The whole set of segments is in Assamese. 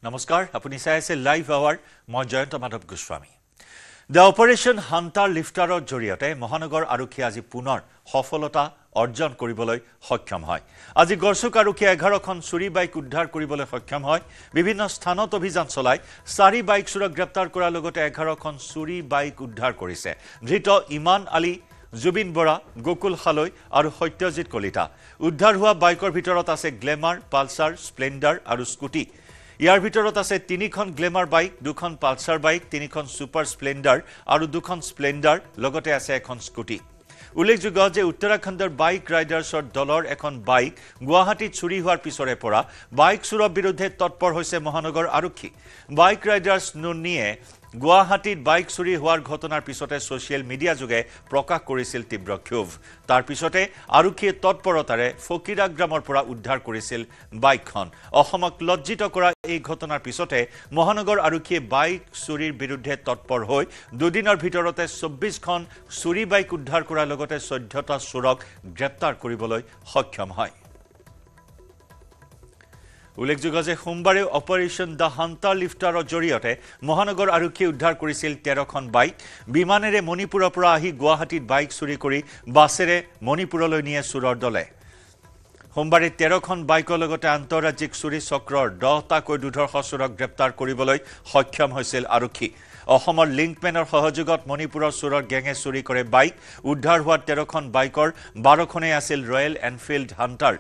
নমস্কাৰ আপুনি চাই আছে লাইভ আৱাৰ মই Jayanta Madhav Goswami the operation hunter লিফটাৰৰ জৰিয়তে মহানগৰ আৰক্ষী আজি পুনৰ সফলতা অৰ্জন কৰিবলৈ সক্ষম হয় আজি গড়চুক আৰক্ষীয়ে 11খন চুৰি বাইক উদ্ধাৰ কৰিবলৈ সক্ষম হয় বিভিন্ন স্থানত অভিযান চলাই 4 বাইক চুৰক গ্ৰেপ্তাৰ কৰাৰ লগতে 11খন চুৰি বাইক উদ্ধাৰ কৰিছে ধৃত ইমান আলী জুবিন বৰা গোকুল খালৈ আৰু সত্যজিৎ কলিতা উদ্ধাৰ হোৱা বাইকৰ ভিতৰত আছে গ্লেমাৰ পালসাৰ স্প্লেন্ডাৰ আৰু স্কুটি ইয়াৰ ভিতৰত আছে 3খন গ্লেমাৰ বাইক 2খন পালসাৰ বাইক 3খন সুপাৰ স্প্লেন্ডাৰ আৰু 2খন স্প্লেন্ডাৰ লগতে আছে এখন স্কুটি উল্লেখযোগ্য যে উত্তৰাখণ্ডৰ বাইক ৰাইডাৰ্ছৰ দলৰ এখন বাইক গুৱাহাটীত চুৰি হোৱাৰ পিছৰে পৰা বাইক চুৰৰ বিৰুদ্ধে তৎপৰ হৈছে মহানগৰ আৰক্ষী বাইক ৰাইডাৰ্ছ নুনিয়ে গুৱাহাটীত বাইক চুৰি হোৱাৰ ঘটনাৰ পিছতে সোশ্যাল মিডিয়া যোগে প্ৰকাশ কৰিছিল তীব্ৰ ক্ষোভ তাৰ পিছতে আৰক্ষীয়ে তৎপৰতাৰে ফকিৰাগ্ৰামৰ পৰা উদ্ধাৰ কৰিছিল বাইকখন অসমক লজ্জিত কৰা এই ঘটনাৰ পিছতে মহানগৰ আৰক্ষীয়ে বাইক চুৰিৰ বিৰুদ্ধে তৎপৰ হৈ দুদিনৰ ভিতৰতে 24খন চুৰি বাইক উদ্ধাৰ কৰাৰ লগতে 14টা চোৰক গ্ৰেপ্তাৰ কৰিবলৈ সক্ষম হয় উল্লেখযোগ্য যে সোমবাৰে অপাৰেশন দ্য হান্টাৰ লিফটাৰৰ জৰিয়তে মহানগৰ আৰক্ষীয়ে উদ্ধাৰ কৰিছিল 13খন বাইক বিমানেৰে মণিপুৰৰ পৰা আহি গুৱাহাটীত বাইক চুৰি কৰি বাছেৰে মণিপুৰলৈ নিয়ে চুৰৰ দলে সোমবাৰে 13খন বাইকৰ লগতে আন্তঃৰাজ্যিক চুৰি চক্ৰৰ 10টাকৈ দুধৰ্ষ চুৰক গ্ৰেপ্তাৰ কৰিবলৈ সক্ষম হৈছিল আৰক্ষী অসমৰ লিংকমেনৰ সহযোগত মণিপুৰৰ চুৰৰ গেঙে চুৰি কৰে বাইক উদ্ধাৰ হোৱা 13খন বাইকৰ 12খনেই আছিল ৰয়েল এনফিল্ড হান্টাৰ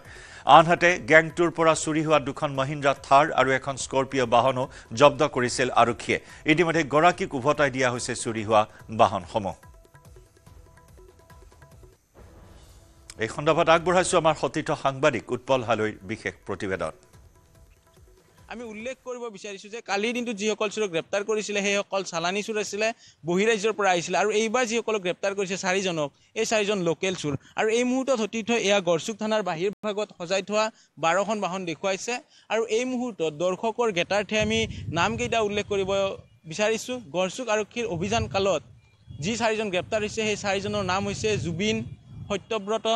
আনহাতে গ্যাংটোৰ পৰা চুৰি হোৱা 2খন মহিন্দ্ৰা থাৰ আৰু এখন স্কৰপিঅ বাহনো জব্দ কৰিছিল আৰক্ষীয়ে ইতিমধ্যে গৰাকীক উভতাই দিয়া হৈছে চুৰি হোৱা বাহনসমূহ এই খণ্ডত আগবঢ়াইছো আমাৰ সতীৰ্থ সাংবাদিক উৎপল হালৈৰ বিশেষ প্ৰতিবেদন আমি উল্লেখ কৰিব বিচাৰিছো যে কালি দিনটো যিসকল চুৰক গ্ৰেপ্তাৰ কৰিছিলে সেইসকল চালানী চুৰ আছিলে বহিৰাজ্যৰ পৰা আহিছিলে আৰু এইবাৰ যিসকলক গ্ৰেপ্তাৰ কৰিছে 4জনক এই 4জন লোকেল চুৰ আৰু এই মুহূৰ্তত সতীৰ্থ এয়া গড়চুক থানাৰ বাহিৰ ভাগত সজাই থোৱা 12খন বাহন দেখুৱাইছে আৰু এই মুহূৰ্তত দৰ্শকৰ গেটাৰ্থে আমি নামকেইটা উল্লেখ কৰিব বিচাৰিছো গড়চুক আৰক্ষীৰ অভিযান কালত যি 4জন গ্ৰেপ্তাৰ হৈছে সেই 4জনৰ নাম হৈছে জুবিন সত্যব্ৰত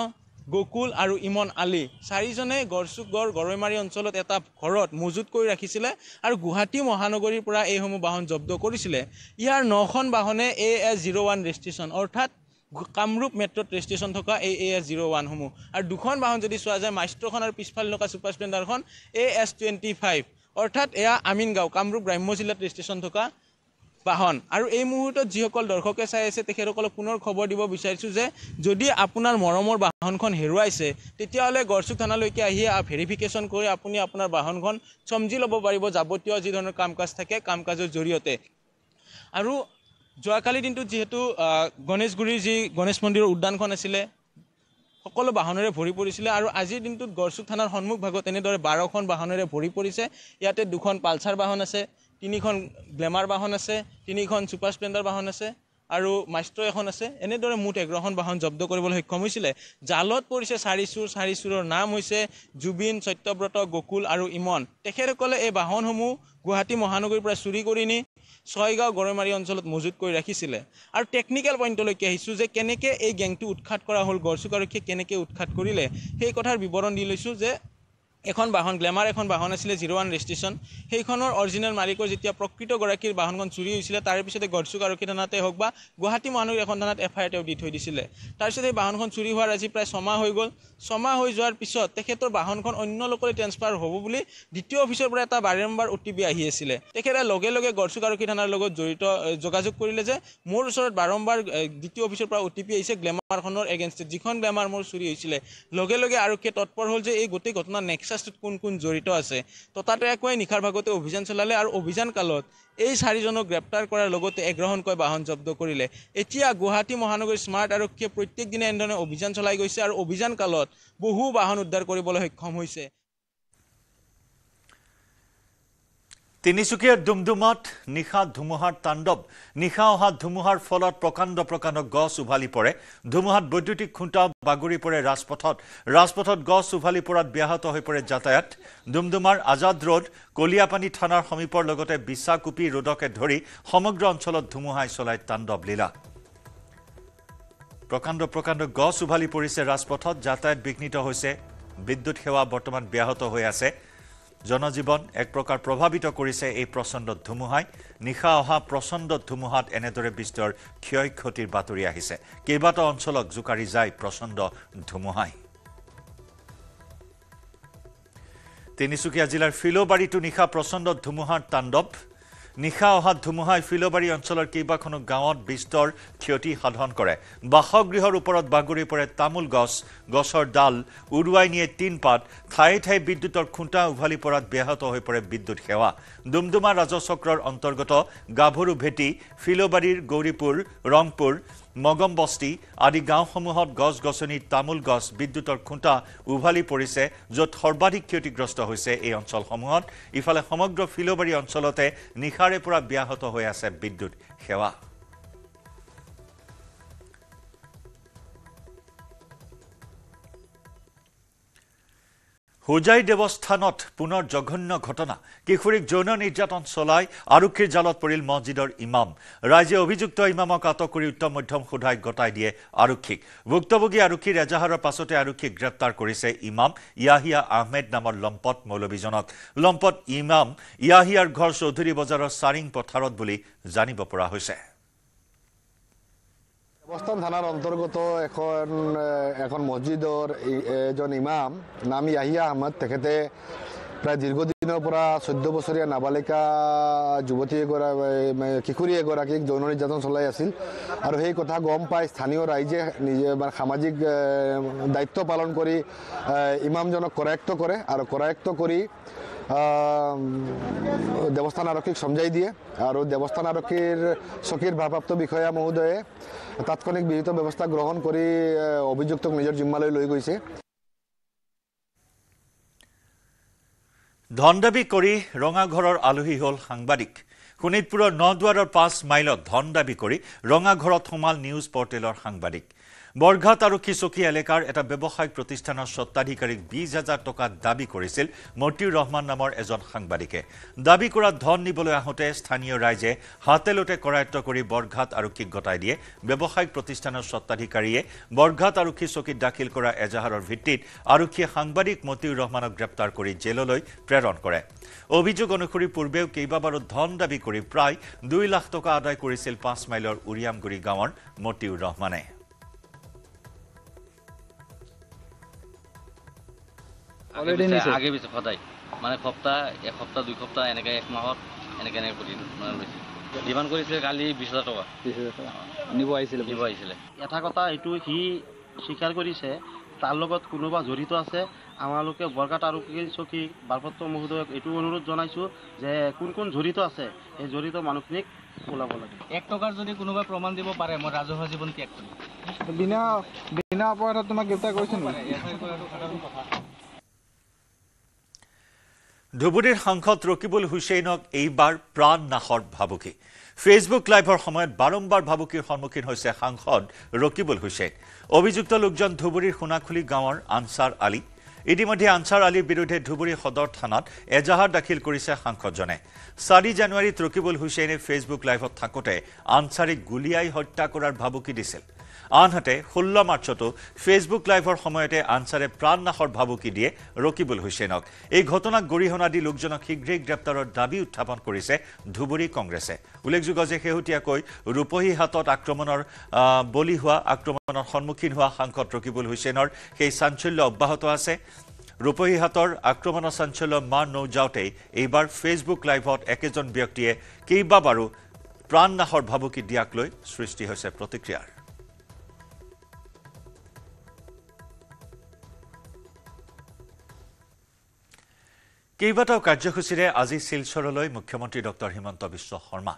গোকুল আৰু ইমন আলী 4জনে গড়চুকৰ গৰৈমাৰী অঞ্চলত এটা ঘৰত মজুত কৰি ৰাখিছিলে আৰু গুৱাহাটী মহানগৰীৰ পৰা এইসমূহ বাহন জব্দ কৰিছিলে ইয়াৰ 9খন বাহনে AS01 ৰেজিষ্ট্ৰেচন অৰ্থাৎ কামৰূপ মেট্ৰত ৰেজিষ্ট্ৰেচন থকা AS01 সমূহ আৰু 2খন বাহন যদি চোৱা যায় মাইষ্ট্ৰখন আৰু পিছফালে থকা সুপাৰ স্প্লেন্ডাৰখন AS25 অৰ্থাৎ এয়া আমিনগাঁও কামৰূপ গ্ৰাম্য জিলাত ৰেজিষ্ট্ৰেচন থকা বাহন আৰু এই মুহূৰ্তত যিসকল দৰ্শকে চাই আছে তেখেতসকলক পুনৰ খবৰ দিব বিচাৰিছো যে যদি আপোনাৰ মৰমৰ বাহনখন হেৰুৱাইছে তেতিয়াহলে গড়চুক থানালৈকে আহি ভেৰিফিকেশ্যন কৰি আপুনি আপোনাৰ বাহনখন সমজি ল'ব পাৰিব যাৱতীয় যি ধৰণৰ কামকাজ থাকে কামকাজৰ জৰিয়তে আৰু যোৱাকালি দিনটো যেহেতু গণেশগুৰিৰ যি গণেশ মন্দিৰৰ উদ্যানখন আছিলে সকলো বাহনেৰে ভৰি পৰিছিলে আৰু আজিৰ দিনটোত গড়চুক থানাৰ সন্মুখ ভাগত এনেদৰে 12খন বাহনেৰে ভৰি পৰিছে ইয়াতে 2খন পালসাৰ বাহন আছে 3খন গ্লেমাৰ বাহন আছে 3খন সুপাৰ স্প্লেন্ডাৰ বাহন আছে আৰু মাইষ্ট্ৰ এখন আছে এনেদৰে মুঠ 11খন বাহন জব্দ কৰিবলৈ সক্ষম হৈছিলে জালত পৰিছে 4 চুৰৰ নাম হৈছে জুবিন সত্যব্ৰত গোকুল আৰু ইমন তেখেতসকলে এই বাহনসমূহ গুৱাহাটী মহানগৰীৰ পৰা চুৰি কৰি নি ছয়গাঁও গৰৈমাৰী অঞ্চলত মজুত কৰি ৰাখিছিলে আৰু টেকনিক্যাল পইণ্টলৈকে আহিছো যে কেনেকৈ এই গেংটো উৎখাত কৰা হ'ল গড়চুক আৰক্ষীয়ে কেনেকৈ উৎখাত কৰিলে সেই কথাৰ বিৱৰণ দি লৈছো যে এখন বাহন গ্লেমাৰ এখন বাহন আছিলে 01 ৰেজিষ্ট্ৰেচন সেইখনৰ অৰিজিনেল মালিকৰ যেতিয়া প্ৰকৃত গৰাকীৰ বাহনখন চুৰি হৈছিলে তাৰ পিছতে গড়চুক আৰক্ষী থানাতে হওক বা গুৱাহাটী মহানগৰ এখন থানাত FIR দি থৈ দিছিলে তাৰ পিছত এই বাহনখন চুৰি হোৱাৰ আজি প্ৰায় 6 মাহ হৈ গ'ল 6 মাহ হৈ যোৱাৰ পিছত তেখেতৰ বাহনখন অন্য লোকলৈ ট্ৰান্সফাৰ হ'ব বুলি দ্বিতীয় অফিচৰ পৰা এটা বাৰম্বাৰ OTP আহি আছিল তেখেতে লগে লগে গড়চুক আৰক্ষী থানাৰ লগত জড়িত যোগাযোগ কৰিলে যে মোৰ ওচৰত বাৰম্বাৰ দ্বিতীয় অফিচৰ পৰা OTP আহিছে গ্লেমাৰখনৰ এগেইনষ্টত যিখন গ্লেমাৰ মোৰ চুৰি হৈছিলে লগে লগে আৰক্ষীয়ে তৎপৰ হ'ল যে এই গোটেই ঘটনা নেক্সাছত কোন জড়িত আছে ততাতৈয়াকৈ নিখাৰ ভাগতে অভিযান চলালে আৰু অভিযান কালত এই 4জনক গ্ৰেপ্তাৰ কৰাৰ লগতে 11খনকৈ বাহন জব্দ কৰিলে এতিয়া গুৱাহাটী মহানগৰীৰ স্মাৰ্ট আৰক্ষীয়ে প্ৰত্যেক দিনে এনেধৰণে অভিযান চলাই গৈছে আৰু অভিযান কালত বহু বাহন উদ্ধাৰ কৰিবলৈ সক্ষম হৈছে তিনিচুকীয়াৰ দুমদুমাত নিশা ধুমুহাৰ তাণ্ডৱ নিশা অহা ধুমুহাৰ ফলত প্ৰকাণ্ড গছ উভালি পৰে ধুমুহাত বৈদ্যুতিক খুঁটা বাগৰি পৰে ৰাজপথত গছ উভালি পৰাত ব্যাহত হৈ পৰে যাতায়াত দুমদুমাৰ আজাদ ৰোড কলিয়াপানী থানাৰ সমীপৰ লগতে বিছাকুপি ৰোডকে ধৰি সমগ্ৰ অঞ্চলত ধুমুহাই চলাই তাণ্ডৱ লীলা প্ৰকাণ্ড গছ উভালি পৰিছে ৰাজপথত যাতায়াত বিঘ্নিত হৈছে বিদ্যুৎ সেৱা বৰ্তমান ব্যাহত হৈ আছে জনজীৱন এক প্ৰকাৰ প্ৰভাৱিত কৰিছে এই প্ৰচণ্ড ধুমুহাই নিশা অহা প্ৰচণ্ড ধুমুহাত এনেদৰে বিস্তৰ ক্ষয় ক্ষতিৰ বাতৰি আহিছে কেইবাটাও অঞ্চলক জোকাৰি যায় প্ৰচণ্ড ধুমুহাই তিনিচুকীয়া জিলাৰ ফিলোবাৰীতো নিশা প্ৰচণ্ড ধুমুহাৰ তাণ্ডৱ নিশা অহা ধুমুহাই ফিলোবাৰী অঞ্চলৰ কেইবাখনো গাঁৱত বিস্তৰ ক্ষতি সাধন কৰে বাসগৃহৰ ওপৰত বাগৰি পৰে তামোল গছৰ ডাল উৰুৱাই নিয়ে টিনপাত ঠায়ে ঠায়ে বিদ্যুতৰ খুঁটা উভালি পৰাত ব্যাহত হৈ পৰে বিদ্যুৎ সেৱা ডুমডুমা ৰাজচক্ৰৰ অন্তৰ্গত গাভৰু ভেটি ফিলোবাৰীৰ গৌৰীপুৰ ৰংপুৰ মগমবস্তি আদি গাঁওসমূহত গছ-গছনি তামোল গছ বিদ্যুতৰ খুঁটা উভালি পৰিছে য'ত সৰ্বাধিক ক্ষতিগ্ৰস্ত হৈছে এই অঞ্চলসমূহত ইফালে সমগ্ৰ ফিলোবাৰী অঞ্চলতে নিশাৰে পৰা ব্যাহত হৈ আছে বিদ্যুৎ সেৱা হোজাই দেৱস্থানত পুনৰ জঘন্য ঘটনা কিশোৰীক যৌন নিৰ্যাতন চলাই আৰক্ষীৰ জালত পৰিল মছজিদৰ ইমাম ৰাইজে অভিযুক্ত ইমামক আটক কৰি উত্তম মধ্যম সোধাই গতাই দিয়ে আৰক্ষীক ভুক্তভোগী আৰক্ষীৰ এজাহাৰৰ পাছতে আৰক্ষীক গ্ৰেপ্তাৰ কৰিছে ইমাম ইয়াহিয়া আহমেদ নামৰ লম্পট মৌলবীজনক লম্পট ইমাম ইয়াহিয়াৰ ঘৰ চৌধুৰী বজাৰৰ চাৰিং পথাৰত বুলি জানিব পৰা হৈছে অবস্থান থানাৰ অন্তৰ্গত এখন মসজিদৰ এজন ইমাম নাম ইয়াহিয়া আহমদ তেখেতে প্ৰায় দীৰ্ঘদিনেৰ পৰা 14 বছৰীয়া নাবালিকা যুৱতী কিশোৰী এগৰাকীক যৌন নিৰ্যাতন চলাই আছিল আৰু সেই কথা গম পাই স্থানীয় ৰাইজে নিজে সামাজিক দায়িত্ব পালন কৰি ইমামজনক কৰায়ত্ব কৰে আৰু কৰায়ত্ব কৰি দেৱস্থান আৰক্ষীক সমজাই দিয়ে আৰু দেৱস্থান আৰক্ষীৰ চকীৰ ভাৰপ্ৰাপ্ত বিষয়া মহোদয়ে তাৎক্ষণিক বিহিত ব্যৱস্থা গ্ৰহণ কৰি অভিযুক্তক নিজৰ জিম্মালৈ লৈ গৈছে ধন দাবী কৰি ৰঙাঘৰৰ আলহী হ'ল সাংবাদিক শোণিতপুৰৰ নদুৱাৰৰ 5 মাইলত ধন দাবী কৰি ৰঙাঘৰত সোমাল নিউজ পৰ্টেলৰ সাংবাদিক বৰঘাট আৰক্ষী চকী এলেকাৰ এটা ব্যৱসায়িক প্ৰতিষ্ঠানৰ স্বত্বাধিকাৰীক 20,000 টকা দাবী কৰিছিল মতিউৰ ৰহমান নামৰ এজন সাংবাদিকে দাবী কৰা ধন নিবলৈ আহোঁতে স্থানীয় ৰাইজে হাতেলোতে কৰায়ত্ব কৰি বৰঘাট আৰক্ষীক গতাই দিয়ে ব্যৱসায়িক প্ৰতিষ্ঠানৰ স্বত্বাধিকাৰীয়ে বৰঘাট আৰক্ষী চকীত দাখিল কৰা এজাহাৰৰ ভিত্তিত আৰক্ষীয়ে সাংবাদিক মতিউৰ ৰহমানক গ্ৰেপ্তাৰ কৰি জেললৈ প্ৰেৰণ কৰে অভিযোগ অনুসৰি পূৰ্বেও কেইবাবাৰো ধন দাবী কৰি প্ৰায় 2 লাখ টকা আদায় কৰিছিল 5 মাইলৰ উৰিয়ামগুৰি গাঁৱৰ মতিউৰ ৰহমানে আগে পিছে সদায় মানে এক সপ্তাহ 2 সপ্তাহ এনেকৈ এক মাহত এনেকৈ কৰি লৈছে ডিমাণ্ড কৰিছিলে কালি 20,000 টকা নিব আহিছিলে এটা কথা এইটো সি স্বীকাৰ কৰিছে তাৰ লগত কোনোবা জড়িত আছে আমালোকে বৰঘাট আৰক্ষী চকী ভাৰপ্ৰাপ্ত মহোদয়ক এইটো অনুৰোধ জনাইছোঁ যে কোন জড়িত আছে এই জড়িত মানুহখিনিক ওলাব লাগে 1 টকাৰ যদি কোনোবা প্ৰমাণ দিব পাৰে মই ৰাজহুৱা জীৱন ত্যাগ কৰিম বিনা অপৰাধত তোমাক গ্ৰেপ্তাৰ কৰিছে নেকি ধুবুৰীৰ সাংসদ ৰকিবুল হুছেইনক এইবাৰ প্ৰাণ নাশৰ ভাবুকি ফেচবুক লাইভৰ সময়ত বাৰম্বাৰ ভাবুকিৰ সন্মুখীন হৈছে সাংসদ ৰকিবুল হুছেইন অভিযুক্ত লোকজন ধুবুৰীৰ সোণাখুলি গাঁৱৰ আনসাৰ আলী ইতিমধ্যে আনসাৰ আলীৰ বিৰুদ্ধে ধুবুৰী সদৰ থানাত এজাহাৰ দাখিল কৰিছে সাংসদজনে 4 জানুৱাৰীত ৰকিবুল হুছেইনে ফেচবুক লাইভত থাকোঁতে আনসাৰীক গুলিয়াই হত্যা কৰাৰ ভাবুকি দিছিল আনহাতে 16 মাৰ্চতো ফেচবুক লাইভৰ সময়তে আনসাৰে প্ৰাণনাশৰ ভাবুকি দিয়ে ৰকিবুল হুছেইনক এই ঘটনাক গৰিহণা দি লোকজনক শীঘ্ৰেই গ্ৰেপ্তাৰৰ দাবী উত্থাপন কৰিছে ধুবুৰী কংগ্ৰেছে উল্লেখযোগ্য যে শেহতীয়াকৈ ৰূপহী হাতত আক্ৰমণৰ সন্মুখীন হোৱা সাংসদ ৰকিবুল হুছেইনৰ সেই চাঞ্চল্য অব্যাহত আছে ৰূপহী হাতৰ আক্ৰমণৰ চাঞ্চল্য মাৰ নৌজাওঁতেই এইবাৰ ফেচবুক লাইভত একেজন ব্যক্তিয়ে কেইবাবাৰো প্ৰাণনাশৰ ভাবুকি দিয়াক লৈ সৃষ্টি হৈছে প্ৰতিক্ৰিয়াৰ কেইবাটাও কাৰ্যসূচীৰে আজি শিলচৰলৈ মুখ্যমন্ত্ৰী ডক্টৰ হিমন্ত বিশ্ব শৰ্মা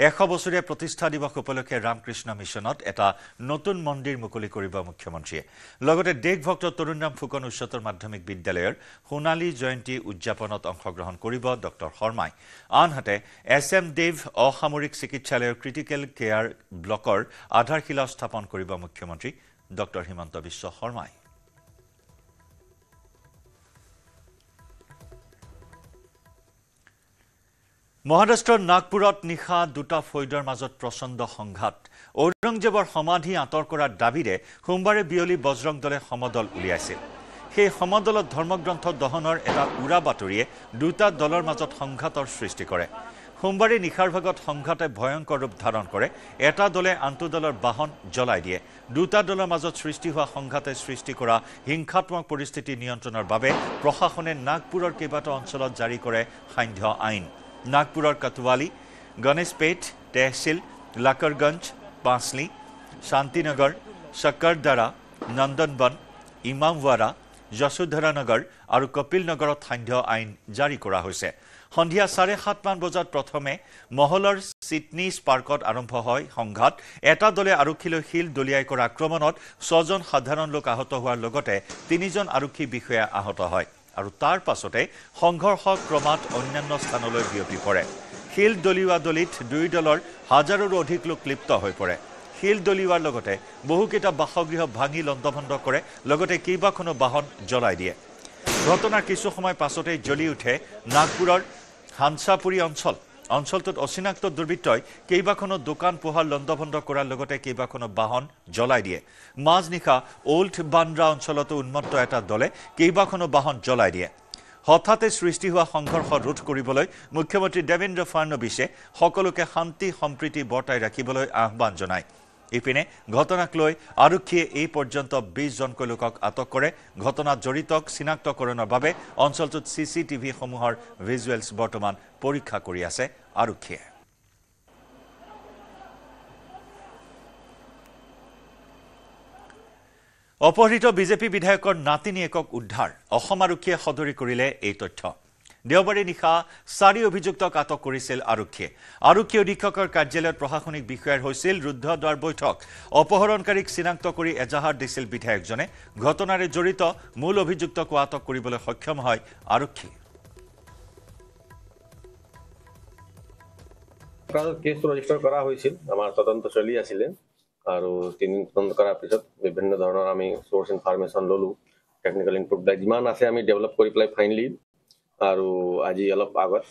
100 বছৰীয়া প্ৰতিষ্ঠা দিৱস উপলক্ষে ৰামকৃষ্ণ মিছনত এটা নতুন মন্দিৰ মুকলি কৰিব মুখ্যমন্ত্ৰীয়ে লগতে দেশভক্ত তৰুণৰাম ফুকন উচ্চতৰ মাধ্যমিক বিদ্যালয়ৰ সোণালী জয়ন্তী উদযাপনত অংশগ্ৰহণ কৰিব ডক্টৰ শৰ্মাই আনহাতে SM দেৱ অসামৰিক চিকিৎসালয়ৰ ক্ৰিটিকেল কেয়াৰ ব্লকৰ আধাৰশিলা স্থাপন কৰিব মুখ্যমন্ত্ৰী ডক্টৰ হিমন্ত বিশ্ব শৰ্মাই মহাৰাষ্ট্ৰৰ নাগপুৰত নিশা দুটা ফৈদৰ মাজত প্ৰচণ্ড সংঘাত ঔৰংজেবৰ সমাধি আঁতৰ কৰাৰ দাবীৰে সোমবাৰে বিয়লি বজৰং দলে সমদল উলিয়াইছিল সেই সমদলত ধৰ্মগ্ৰন্থ দহনৰ এটা উৰা বাতৰিয়ে দুটা দলৰ মাজত সংঘাতৰ সৃষ্টি কৰে। সোমবাৰে নিশাৰ ভাগত সংঘাতে ভয়ংকৰ ৰূপ ধাৰণ কৰে। এটা দলে আনটো দলৰ বাহন জ্বলাই দিয়ে। দুটা দলৰ মাজত সৃষ্টি হোৱা সংঘাতে সৃষ্টি কৰা হিংসাত্মক পৰিস্থিতি নিয়ন্ত্ৰণৰ বাবে প্ৰশাসনে নাগপুৰৰ কেইবাটাও অঞ্চলত জাৰি কৰে সান্ধ্য আইন। নাগপুৰৰ কটৱালি, গণেশপেট, তেহচিল, লাকৰগঞ্জ, পাঁচলি, শান্তিনগৰ, চক্কৰদাৰা, নন্দনবন, ইমামৱাৰা, যশোধৰানগৰ আৰু কপিলনগৰত সান্ধ্য আইন জাৰি কৰা হৈছে। সন্ধিয়া 7:30 বজাত প্ৰথমে মহলৰ চিটনিছ পাৰ্কত আৰম্ভ হয় সংঘাত। এটা দলে আৰক্ষীলৈ শিল দলিয়াই কৰা আক্ৰমণত 6জন সাধাৰণ লোক আহত হোৱাৰ লগতে 3জন আৰক্ষী বিষয়া আহত হয় আৰু তাৰ পাছতে সংঘৰ্ষ ক্ৰমাৎ অন্যান্য স্থানলৈ বিয়পি পৰে। শিল দলিওৱা দলিত দুই দলৰ হাজাৰৰো অধিক লোক লিপ্ত হৈ পৰে। শিল দলিওৱাৰ লগতে বহুকেইটা বাসগৃহ ভাঙি লণ্ডভণ্ড কৰে, লগতে কেইবাখনো বাহন জ্বলাই দিয়ে। ঘটনাৰ কিছু সময় পাছতেই জ্বলি উঠে নাগপুৰৰ হানসাপুৰী অঞ্চল। অঞ্চলটোত অচিনাক্ত দুৰ্বৃত্তই কেইবাখনো দোকান পোহাৰ লণ্ডভণ্ড কৰাৰ লগতে কেইবাখনো বাহন জ্বলাই দিয়ে। মাজনিশা ওল্ড বান্দ্ৰা অঞ্চলতো উন্মত্ত এটা দলে কেইবাখনো বাহন জ্বলাই দিয়ে। হঠাতে সৃষ্টি হোৱা সংঘৰ্ষ ৰোধ কৰিবলৈ মুখ্যমন্ত্ৰী দেৱেন্দ্ৰ ফাড়নবিছে সকলোকে শান্তি সম্প্ৰীতি বৰ্তাই ৰাখিবলৈ আহ্বান জনায়। ইপিনে ঘটনাক লৈ আৰক্ষীয়ে এই পৰ্যন্ত 20জনকৈ লোকক আটক কৰে। ঘটনাত জড়িতক চিনাক্তকৰণৰ বাবে অঞ্চলটোত CCTV-সমূহৰ ভিজুৱেলছ বৰ্তমান পৰীক্ষা কৰি আছে আৰক্ষীয়ে। অপহৃত বিজেপি বিধায়কৰ নাতিনীয়েকক উদ্ধাৰ। অসম আৰক্ষীয়ে সদৰি কৰিলে এই তথ্য। দেওবাৰে নিশা 4 অভিযুক্তক আটক কৰিছিল আৰক্ষীয়ে। আৰক্ষী অধীক্ষকৰ কাৰ্যালয়ত প্ৰশাসনিক বিষয়াৰ হৈছিল ৰুদ্ধদ্বাৰ বৈঠক। অপহৰণকাৰীক চিনাক্ত কৰি এজাহাৰ দিছিল বিধায়কজনে। ঘটনাৰে জড়িত মূল অভিযুক্তকো আটক কৰিবলৈ সক্ষম হয় আৰক্ষী। কেছ ৰেজিষ্টাৰ কৰা হৈছিল, আমাৰ তদন্ত চলি আছিলে আৰু তদন্ত কৰাৰ পিছত বিভিন্ন ধৰণৰ আমি সোৰ্স ইনফৰমেশ্যন ললো, টেকনিকেল ইনপুট যিমান আছে আমি ডেভেলপ কৰি পেলাই ফাইনেলি আৰু আজি অলপ আগত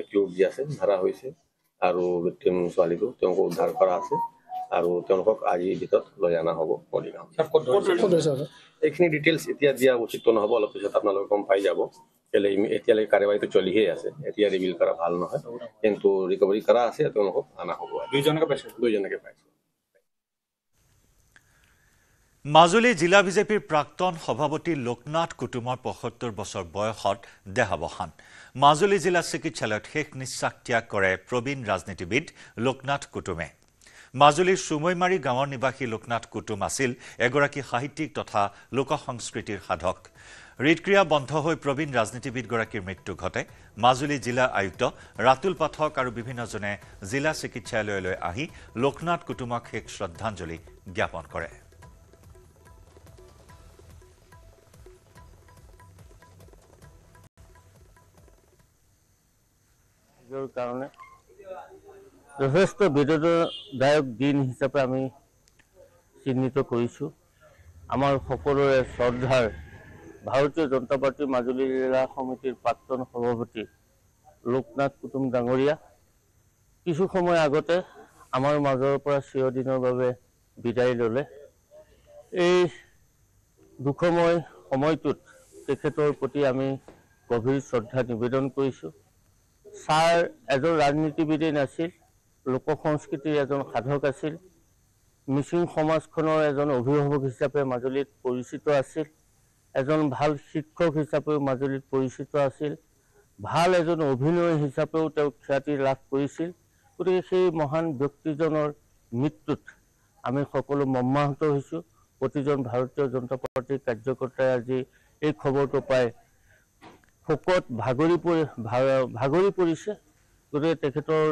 একিউট যি আছে ধৰা হৈছে আৰু ভিক্টিম ছোৱালীটো তেওঁক উদ্ধাৰ কৰা আছে আৰু তেওঁলোকক আজি ভিতৰত লৈ অনা হ'ব মৰিগাঁও। এইখিনি ডিটেইলছ এতিয়া দিয়া উচিত নহ'ব, অলপ পিছত আপোনালোকে গম পাই যাব। এতিয়ালৈকে কাৰ্যবাহীটো চলিহে আছে, এতিয়া ৰিভিল কৰা ভাল নহয়, কিন্তু ৰিকভাৰী কৰা আছে, তেওঁলোকক অনা হ'ব। দুইজনকে পাইছে। মাজুলী জিলা বিজেপিৰ প্ৰাক্তন সভাপতি লোকনাথ কুটুমৰ 75 বছৰ বয়সত দেহাৱসান। মাজুলী জিলা চিকিৎসালয়ত শেষ নিশ্বাস ত্যাগ কৰে প্ৰবীণ ৰাজনীতিবিদ লোকনাথ কুটুমে। মাজুলীৰ সুমৈমাৰী গাঁৱৰ নিবাসী লোকনাথ কুটুম আছিল এগৰাকী সাহিত্যিক তথা লোকসংস্কৃতিৰ সাধক। হৃদক্ৰিয়া বন্ধ হৈ প্ৰবীণ ৰাজনীতিবিদগৰাকীৰ মৃত্যু ঘটে। মাজুলী জিলা আয়ুক্ত ৰাতুল পাঠক আৰু বিভিন্নজনে জিলা চিকিৎসালয়লৈ আহি লোকনাথ কুটুমক শেষ শ্ৰদ্ধাঞ্জলি জ্ঞাপন কৰে। কাৰণে যথেষ্ট বেদনাদায়ক দিন হিচাপে আমি চিহ্নিত কৰিছোঁ। আমাৰ সকলোৰে শ্ৰদ্ধাৰ ভাৰতীয় জনতা পাৰ্টীৰ মাজুলী জিলা সমিতিৰ প্ৰাক্তন সভাপতি লোকনাথ কুটুম ডাঙৰীয়া কিছু সময় আগতে আমাৰ মাজৰ পৰা চিৰদিনৰ বাবে বিদায় ল'লে। এই দুখময় সময়টোত তেখেতৰ প্ৰতি আমি গভীৰ শ্ৰদ্ধা নিবেদন কৰিছোঁ। ছাৰ এজন ৰাজনীতিবিদেই নাছিল, লোকসংস্কৃতিৰ এজন সাধক আছিল, মিচিং সমাজখনৰ এজন অভিভাৱক হিচাপে মাজুলীত পৰিচিত আছিল, এজন ভাল শিক্ষক হিচাপেও মাজুলীত পৰিচিত আছিল, ভাল এজন অভিনয় হিচাপেও তেওঁ খ্যাতি লাভ কৰিছিল। গতিকে সেই মহান ব্যক্তিজনৰ মৃত্যুত আমি সকলো মৰ্মাহত হৈছোঁ। প্ৰতিজন ভাৰতীয় জনতা পাৰ্টীৰ কাৰ্যকৰ্তাই আজি এই খবৰটো পাই শোকত ভাগৰি পৰিছে। গতিকে তেখেতৰ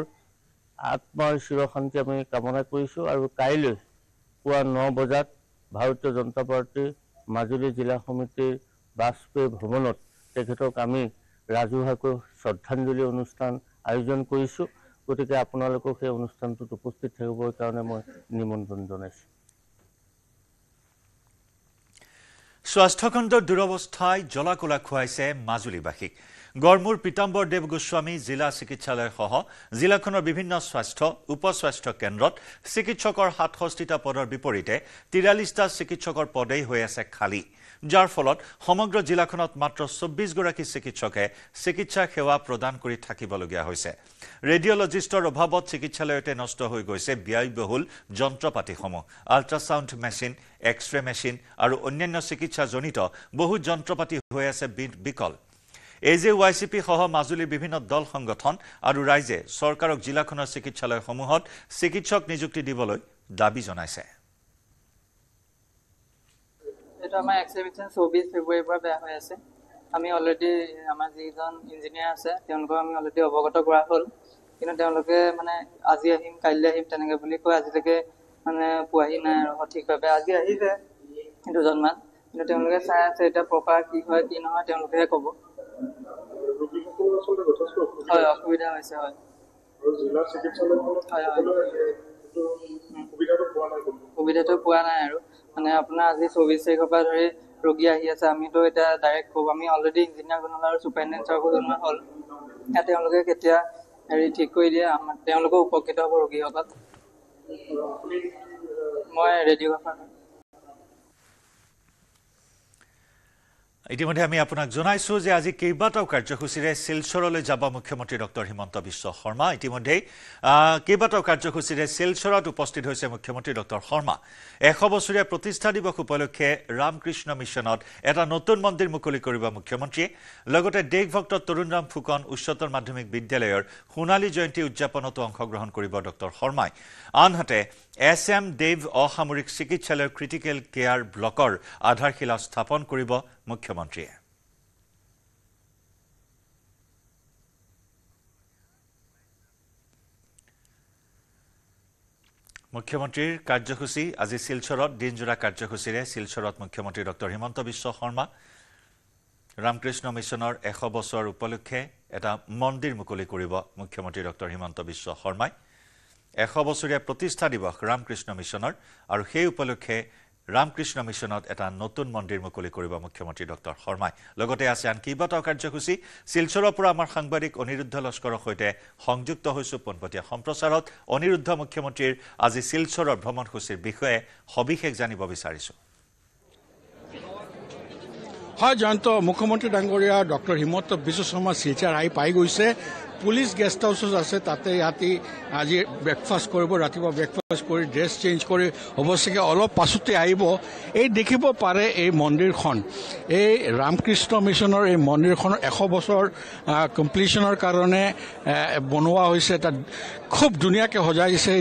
আত্মাৰ চিৰশান্তি আমি কামনা কৰিছোঁ আৰু কাইলৈ পুৱা 9 বজাত ভাৰতীয় জনতা পাৰ্টীৰ মাজুলী জিলা সমিতিৰ বাজপেয়ী ভৱনত তেখেতক আমি ৰাজহুৱাকৈ শ্ৰদ্ধাঞ্জলি অনুষ্ঠান আয়োজন কৰিছোঁ। গতিকে আপোনালোকক সেই অনুষ্ঠানটোত উপস্থিত থাকিবৰ কাৰণে মই নিমন্ত্ৰণ জনাইছোঁ। স্বাস্থ্যখণ্ডৰ দুৰৱস্থাই জ্বলা-কলা খুৱাইছে মাজুলীবাসীক। গড়মূৰ পীতাম্বৰ দেৱ গোস্বামী জিলা চিকিৎসালয়সহ জিলাখনৰ বিভিন্ন স্বাস্থ্য উপস্বাস্থ্য কেন্দ্ৰত চিকিৎসকৰ 67টা পদৰ বিপৰীতে 43টা চিকিৎসকৰ পদেই হৈ আছে খালী। যাৰ ফলত সমগ্ৰ জিলাখনত মাত্ৰ 24 গৰাকী চিকিৎসকে চিকিৎসা সেৱা প্ৰদান কৰি থাকিবলগীয়া হৈছে। ৰেডিঅলজিষ্টৰ অভাৱত চিকিৎসালয়তে নষ্ট হৈ গৈছে ব্যয়বহুল যন্ত্ৰপাতিসমূহ। আল্ট্ৰাছাউণ্ড মেচিন, এক্সৰে মেচিন আৰু অন্যান্য চিকিৎসাজনিত বহু যন্ত্ৰপাতি হৈ আছে বিকল। AJYCP সহ মাজুলীৰ বিভিন্ন দল সংগঠন আৰু ৰাইজে চৰকাৰক জিলাখনৰ চিকিৎসালয়সমূহত চিকিৎসক নিযুক্তি দিবলৈ দাবী জনাইছে। এটা আমাৰ এক্সিবিশন 24 ফেব্ৰুৱাৰীৰ পৰা বেয়া হৈ আছে। আমি অলৰেডি আমাৰ যিজন ইঞ্জিনিয়াৰ আছে তেওঁলোকক আমি অলৰেডি অৱগত কৰা হ'ল, কিন্তু তেওঁলোকে মানে আজি আহিম কাইলৈ আহিম তেনেকৈ বুলি কৈ আজিলৈকে মানে পোৱাহি নাই আৰু সঠিকভাৱে। আজি আহিছে দুজনমান, কিন্তু তেওঁলোকে চাই আছে এতিয়া প্ৰপাৰ কি হয় কি নহয় তেওঁলোকেহে ক'ব। হয়, অসুবিধা হৈছে। হয়, সুবিধাটো পোৱা নাই আৰু মানে আপোনাৰ আজি 24 তাৰিখৰ পৰা ধৰি ৰোগী আহি আছে। আমিতো এতিয়া ডাইৰেক্ট ক'ব, আমি অলৰেডি ইঞ্জিনিয়াৰ জনালোঁ আৰু ছুপাৰিনটেণ্ডেণ্টকো জনোৱা হ'ল। তেওঁলোকে কেতিয়া ঠিক কৰি দিয়ে, তেওঁলোকেও উপকৃত হ'ব ৰোগীসকল। মই ৰেডিঅ'গ্ৰাফাৰ। ইতিমধ্যে আমি আপোনাক জনাইছো যে আজি কেইবাটাও কাৰ্যসূচীৰে শিলচৰলৈ যাব মুখ্যমন্ত্ৰী ডক্টৰ হিমন্ত বিশ্ব শৰ্মা। ইতিমধ্যে কেইবাটাও কাৰ্যসূচীৰে শিলচৰত উপস্থিত হৈছে মুখ্যমন্ত্ৰী ডক্টৰ শৰ্মা। 100 বছৰীয়া প্ৰতিষ্ঠা দিৱস উপলক্ষে ৰামকৃষ্ণ মিছনত এটা নতুন মন্দিৰ মুকলি কৰিব মুখ্যমন্ত্ৰীয়ে। লগতে দেশভক্ত তৰুণৰাম ফুকন উচ্চতৰ মাধ্যমিক বিদ্যালয়ৰ সোণালী জয়ন্তী উদযাপনতো অংশগ্ৰহণ কৰিব ডক্টৰ শৰ্মাই। আনহাতে SM দেৱ অসামৰিক চিকিৎসালয়ৰ ক্ৰিটিকেল কেয়াৰ ব্লকৰ আধাৰশিলা স্থাপন কৰিব মুখ্যমন্ত্ৰীয়ে। মুখ্যমন্ত্ৰীৰ কাৰ্যসূচী আজি শিলচৰত দিনজোৰা কাৰ্যসূচীৰে শিলচৰত মুখ্যমন্ত্ৰী ডক্টৰ হিমন্ত বিশ্ব শৰ্মা ৰামকৃষ্ণ মিছনৰ 100 বছৰ উপলক্ষে এটা মন্দিৰ মুকলি কৰিব মুখ্যমন্ত্ৰী ডক্টৰ হিমন্ত বিশ্ব শৰ্মাই। 100 বছৰীয়া প্ৰতিষ্ঠা দিৱস ৰামকৃষ্ণ মিছনৰ আৰু সেই উপলক্ষে ৰামকৃষ্ণ মিছনত এটা নতুন মন্দিৰ মুকলি কৰিব মুখ্যমন্ত্ৰী ডক্টৰ শৰ্মাই। লগতে আছে আন কেইবাটাও কাৰ্যসূচী। শিলচৰৰ পৰা আমাৰ সাংবাদিক অনিৰুদ্ধ লস্কৰৰ সৈতে সংযুক্ত হৈছোঁ পোনপটীয়া সম্প্ৰচাৰত। অনিৰুদ্ধ, মুখ্যমন্ত্ৰীৰ আজি শিলচৰৰ ভ্ৰমণসূচীৰ বিষয়ে সবিশেষ জানিব বিচাৰিছোঁ। হয় জয়ন্ত, মুখ্যমন্ত্ৰী ডাঙৰীয়া ডক্টৰ হিমন্ত বিশ্ব শৰ্মা শিলচৰ আহি পাই গৈছে। পুলিচ গেষ্ট হাউচ আছে, তাতে ইয়াতে আজি ব্ৰেকফাষ্ট কৰিব। ৰাতিপুৱা ব্ৰেকফাষ্ট কৰি ড্ৰেছ চেঞ্জ কৰি অৱশ্যে অলপ পাছতে আহিব। এই দেখিব পাৰে এই মন্দিৰখন, এই ৰামকৃষ্ণ মিছনৰ এই মন্দিৰখন 100 বছৰ কমপ্লিশ্যনৰ কাৰণে বনোৱা হৈছে। তাত খুব ধুনীয়াকৈ সজাইছে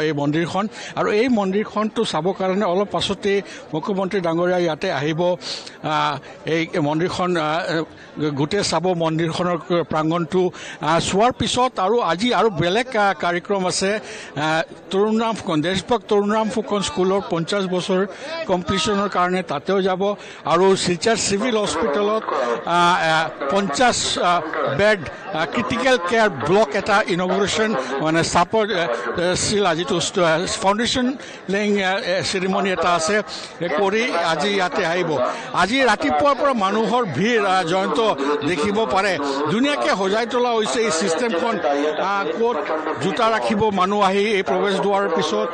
এই মন্দিৰখন। আৰু এই মন্দিৰখনটো চাবৰ কাৰণে অলপ পাছতে মুখ্যমন্ত্ৰী ডাঙৰীয়া ইয়াতে আহিব। এই মন্দিৰখন গোটেই চাব, মন্দিৰখনৰ প্ৰাংগণটো চোৱাৰ পিছত আৰু আজি আৰু বেলেগ কাৰ্যক্ৰম আছে। তৰুণৰাম ফুকন, দেশভক্ত তৰুণৰাম ফুকন স্কুলৰ 50 বছৰ কমপ্লিশ্যনৰ কাৰণে তাতেও যাব। আৰু শিলচৰ চিভিল হস্পিটেলত 50 বেড ক্ৰিটিকেল কেয়াৰ ব্লক এটা ইনগ্ৰেশ্যন মানে চাপৰ আছিল। আজিতো ফাউণ্ডেশ্যন লেইং চেৰিমনি এটা আছে কৰি আজি ইয়াতে আহিব। আজি ৰাতিপুৱাৰ পৰা মানুহৰ ভিৰ জয়ন্ত দেখিব পাৰে। ধুনীয়াকৈ সজাই তোলা হৈছে এই চিষ্টেমখন। ক'ত জোতা ৰাখিব মানুহ আহি এই প্ৰৱেশ দুৱাৰৰ পিছত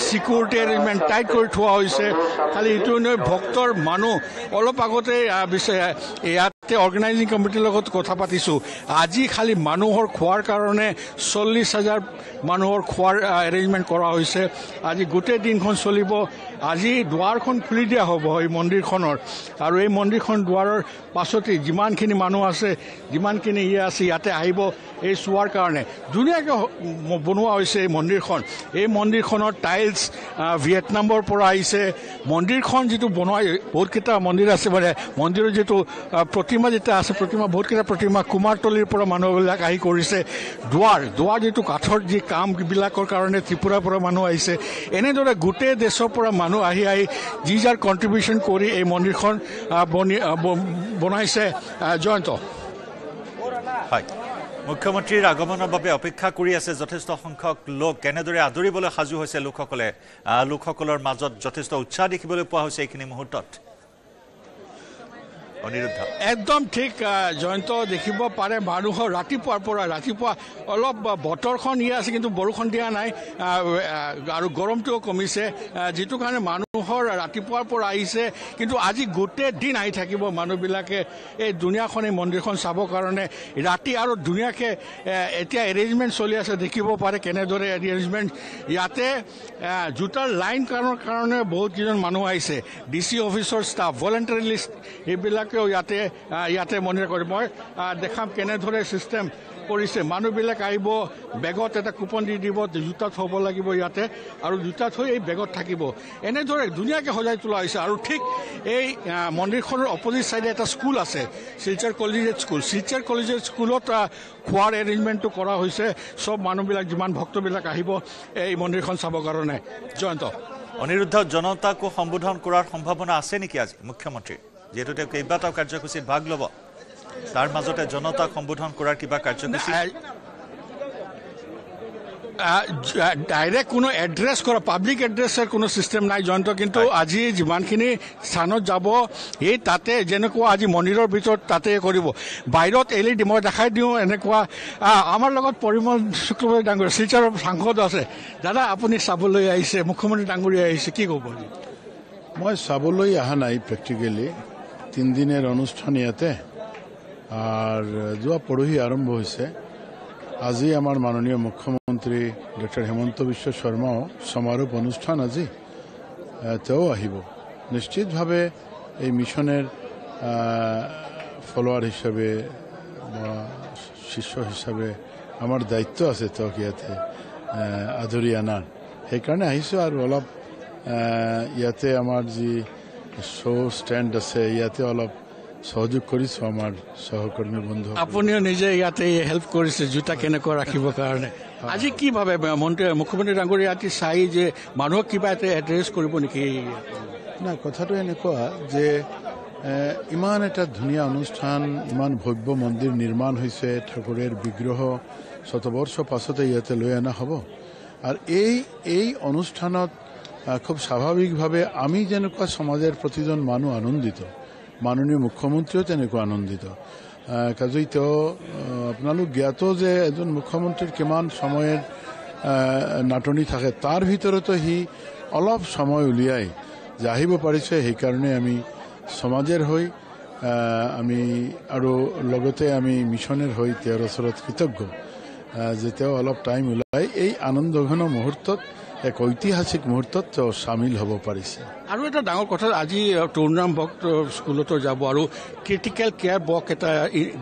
চিকিউৰিটি এৰেঞ্জমেণ্ট টাইট কৰি থোৱা হৈছে। খালি এইটো নহয়, ভক্তৰ মানুহ অলপ আগতে ইয়াতে অৰ্গেনাইজিং কমিটিৰ লগত কথা পাতিছোঁ। আজি খালি মানুহৰ খোৱাৰ কাৰণে 40,000 মানুহৰ খোৱাৰ এৰেঞ্জমেণ্ট কৰা হৈছে। আজি গোটেই দিনখন চলিব। আজি দুৱাৰখন খুলি দিয়া হ'ব এই মন্দিৰখনৰ। আৰু এই মন্দিৰখন দুৱাৰৰ পাছতে যিমানখিনি মানুহ আছে, যিমানখিনি আছে ইয়াতে আহিব এই চোৱাৰ কাৰণে। ধুনীয়াকৈ বনোৱা হৈছে এই মন্দিৰখন। এই মন্দিৰখনৰ টাইলছ ভিয়েটনামৰ পৰা আহিছে। মন্দিৰখন যিটো বনোৱা, বহুতকেইটা মন্দিৰ আছে, মানে মন্দিৰৰ যিটো প্ৰতিমা যেতিয়া আছে, বহুতকেইটা প্ৰতিমা কুমাৰতলীৰ পৰা মানুহবিলাক আহি কৰিছে। দুৱাৰ যিটো কাঠৰ যি কামবিলাকৰ কাৰণে ত্ৰিপুৰাৰ পৰা মানুহ আহিছে। এনেদৰে গোটেই দেশৰ পৰা মানুহ আহি যি যাৰ কণ্ট্ৰিবিউশ্যন কৰি এই মন্দিৰখন বনাইছে। জয়ন্ত, হয়, মুখ্যমন্ত্ৰীৰ আগমনৰ বাবে অপেক্ষা কৰি আছে যথেষ্ট সংখ্যক লোক। কেনেদৰে আদৰিবলৈ সাজু হৈছে লোকসকলৰ মাজত যথেষ্ট উৎসাহ দেখিবলৈ পোৱা হৈছে এইখিনি মুহূৰ্তত। অনিৰুদ্ধ, একদম ঠিক জয়ন্ত, দেখিব পাৰে মানুহৰ ৰাতিপুৱা অলপ বতৰখন আছে, কিন্তু বৰষুণ দিয়া নাই আৰু গৰমটোও কমিছে, যিটো কাৰণে মানুহ মানুহৰ ৰাতিপুৱাৰ পৰা আহিছে কিন্তু আজি গোটেই দিন আহি থাকিব মানুহবিলাকে এই দুনিয়াখন এই মন্দিৰখন চাবৰ কাৰণে ৰাতি আৰু ধুনীয়াকৈ এতিয়া এৰেঞ্জমেণ্ট চলি আছে দেখিব পাৰে কেনেদৰে এৰেঞ্জমেণ্ট ইয়াতে জোতাৰ লাইন কাৰণে বহুত কেইজন মানুহ আহিছে DC অফিচৰ ষ্টাফ ভলেণ্টাৰী লিষ্ট এইবিলাকেও ইয়াতে মনিটৰ কৰে মই দেখাম কেনেদৰে চিষ্টেম কৰিছে মানুহবিলাক আহিব বেগত এটা কুপন দি দিব জোতা থ'ব লাগিব ইয়াতে আৰু জোতা থৈ এই বেগত থাকিব এনেদৰে ধুনীয়াকৈ সজাই তোলা হৈছে আৰু ঠিক এই মন্দিৰখনৰ অপজিট চাইডে এটা স্কুল আছে শিলচৰ কলেজিয়েট স্কুলত খোৱাৰ এৰেঞ্জমেণ্টটো কৰা হৈছে চব মানুহবিলাক যিমান ভক্তবিলাক আহিব এই মন্দিৰখন চাবৰ কাৰণে জয়ন্ত অনিৰুদ্ধ জনতাকো সম্বোধন কৰাৰ সম্ভাৱনা আছে নেকি আজি মুখ্যমন্ত্ৰী যেহেতু তেওঁ কেইবাটাও কাৰ্যসূচীত ভাগ ল'ব তাৰ মাজতে জনতাক সম্বোধন কৰাৰ কিবা কাৰ্যসূচী ডাইৰেক্ট কোনো এড্ৰেছ কৰা পাব্লিক এড্ৰেছৰ কোনো ছিষ্টেম নাই জয়ন্ত কিন্তু আজি যিমানখিনি স্থানত যাব সেই তাতে যেনেকুৱা আজি মন্দিৰৰ ভিতৰত তাতে কৰিব বাহিৰত LED মই দেখাই দিওঁ এনেকুৱা আমাৰ লগত পৰিমল শুক্লবৈদ্য ডাঙৰীয়া শিলচৰৰ সাংসদ আছে দাদা আপুনি চাবলৈ আহিছে মুখ্যমন্ত্ৰী ডাঙৰীয়া আহিছে কি ক'ব মই চাবলৈ অহা নাই প্ৰেক্টিকেলি 3 দিনৰ অনুষ্ঠান ইয়াতে আৰ যোৱা পৰহি আৰম্ভ হৈছে আজি আমাৰ মাননীয় মুখ্যমন্ত্ৰী ডক্টৰ হেমন্ত বিশ্ব শৰ্মাও সমাৰোহ অনুষ্ঠান আজি তেওঁ আহিব নিশ্চিতভাৱে এই মিশনেৰ ফলোয়াৰ হিসাবে শিষ্য হিসাবে আমাৰ দায়িত্ব আছে তেওঁক ইয়াতে আদৰি আনাৰ সেইকাৰণে আহিছোঁ আৰু অলপ ইয়াতে আমাৰ যি শ্ব' ষ্টেণ্ড আছে ইয়াতে অলপ সহযোগ কৰিছো আমাৰ সহকৰ্মী বন্ধু আপুনিও নিজে ইয়াতে হেল্প কৰিছে জোতা কেনেকৈ ৰাখিবৰ কাৰণে আজি কি ভাবে মুখ্যমন্ত্ৰী ডাঙৰীয়া ইয়াতে চাই যে মানুহক কিবা এটা এড্ৰেছ কৰিব নেকি না কথাটো এনেকুৱা যে ইমান এটা ধুনীয়া অনুষ্ঠান ইমান ভব্য মন্দিৰ নিৰ্মাণ হৈছে ঠাকুৰৰ বিগ্ৰহ শতবৰ্ষ পাছতে ইয়াতে লৈ অনা হ'ব আৰু এই অনুষ্ঠানত খুব স্বাভাৱিকভাৱে আমি যেনেকুৱা সমাজৰ প্ৰতিজন মানুহ আনন্দিত মাননীয় মুখ্যমন্ত্ৰীও তেনেকুৱা আনন্দিত কাজেই তেওঁ আপোনালোক জ্ঞাত যে এজন মুখ্যমন্ত্ৰীৰ কিমান সময়ৰ নাটনি থাকে তাৰ ভিতৰতো সি অলপ সময় উলিয়াই যে আহিব পাৰিছে সেইকাৰণে আমি সমাজৰ হৈ আমি আৰু লগতে আমি মিছনৰ হৈ তেওঁৰ ওচৰত কৃতজ্ঞ যে তেওঁ অলপ টাইম ওলাই এই আনন্দঘন মুহূৰ্তত এক ঐতিহাসিক মুহূৰ্তত তেওঁ সামিল হ'ব পাৰিছে আৰু এটা ডাঙৰ কথা আজি তৰুণৰাম ভক্ত স্কুলতো যাব আৰু ক্ৰিটিকেল কেয়াৰ ব্লক এটা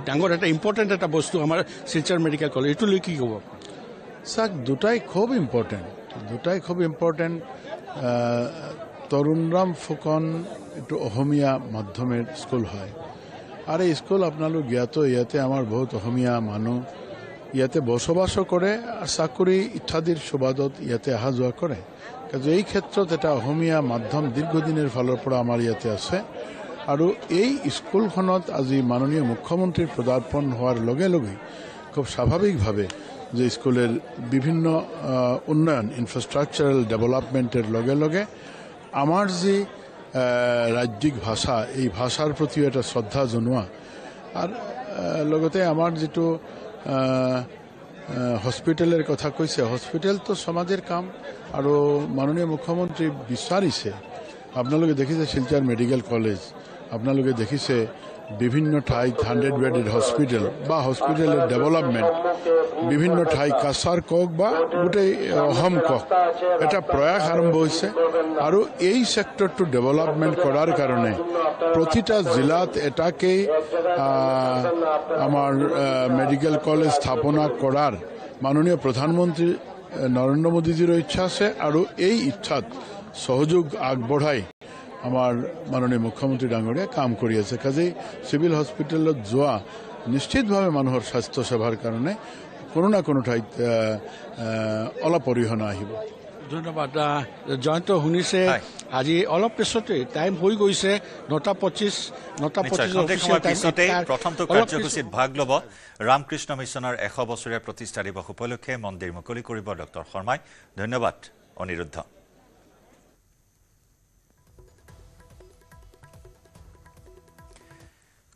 ডাঙৰ এটা ইম্পৰ্টেণ্ট এটা বস্তু আমাৰ শিলচৰ মেডিকেল কলেজ এইটো লৈ কি ক'ব চাওক দুটাই খুব ইম্পৰ্টেণ্ট তৰুণৰাম ফুকন এইটো অসমীয়া মাধ্যমৰ স্কুল হয় আৰু এই স্কুল আপোনালোক জ্ঞাত ইয়াতে আমাৰ বহুত অসমীয়া মানুহ ইয়াতে বসবাসো কৰে আৰু চাকৰি ইত্যাদিৰ সুবাদত ইয়াতে অহা যোৱা কৰে কাজে এই ক্ষেত্ৰত এটা অসমীয়া মাধ্যম দীৰ্ঘদিনৰ ফালৰ পৰা আমাৰ ইয়াতে আছে আৰু এই স্কুলখনত আজি মাননীয় মুখ্যমন্ত্ৰীৰ পদাৰ্পণ হোৱাৰ লগে লগে খুব স্বাভাৱিকভাৱে যে স্কুলৰ বিভিন্ন উন্নয়ন ইনফ্ৰাষ্ট্ৰাকচাৰেল ডেভেলপমেণ্টৰ লগে লগে আমাৰ যি ৰাজ্যিক ভাষা এই ভাষাৰ প্ৰতিও এটা শ্ৰদ্ধা জনোৱা আৰু লগতে আমাৰ যিটো হস্পিটেলৰ কথা কৈছে হস্পিটেলটো সমাজৰ কাম আৰু মাননীয় মুখ্যমন্ত্ৰী বিচাৰিছে আপোনালোকে দেখিছে শিলচৰ মেডিকেল কলেজ আপোনালোকে দেখিছে বিভিন্ন ঠাইত 100 বেডেড হস্পিটেল বা হস্পিটেলৰ ডেভেলপমেণ্ট বিভিন্ন ঠাই কাছাৰ কক বা গোটেই অসম কক এটা প্ৰয়াস আৰম্ভ হৈছে আৰু এই সেক্টৰটো ডেভেলপমেণ্ট কৰাৰ কাৰণে প্ৰতিটা জিলাত এটাকেই আমাৰ মেডিকেল কলেজ স্থাপনা কৰাৰ মাননীয় প্ৰধানমন্ত্ৰী নৰেন্দ্ৰ মোদীজীৰ ইচ্ছা আছে আৰু এই ইচ্ছাত সহযোগ আগবঢ়াই আমাৰ মাননীয় মুখ্যমন্ত্ৰী ডাঙৰীয়া কাম কৰি আছে কাজেই চিভিল হস্পিটেলত যোৱা নিশ্চিতভাৱে মানুহৰ স্বাস্থ্য সেৱাৰ কাৰণে কোনো না কোনো ঠাইত অলপ অৰিহণা আহিব ধন্যবাদ জয়ন্ত শুনিছে আজি অলপ পিছতে টাইম হৈ গৈছে 9:25 প্ৰথমটো কাৰ্যসূচীত ভাগ ল'ব ৰামকৃষ্ণ মিছনৰ 100 বছৰীয়া প্ৰতিষ্ঠা দিৱস উপলক্ষে মন্দিৰ মুকলি কৰিব ডক্টৰ শৰ্মাই ধন্যবাদ অনিৰুদ্ধ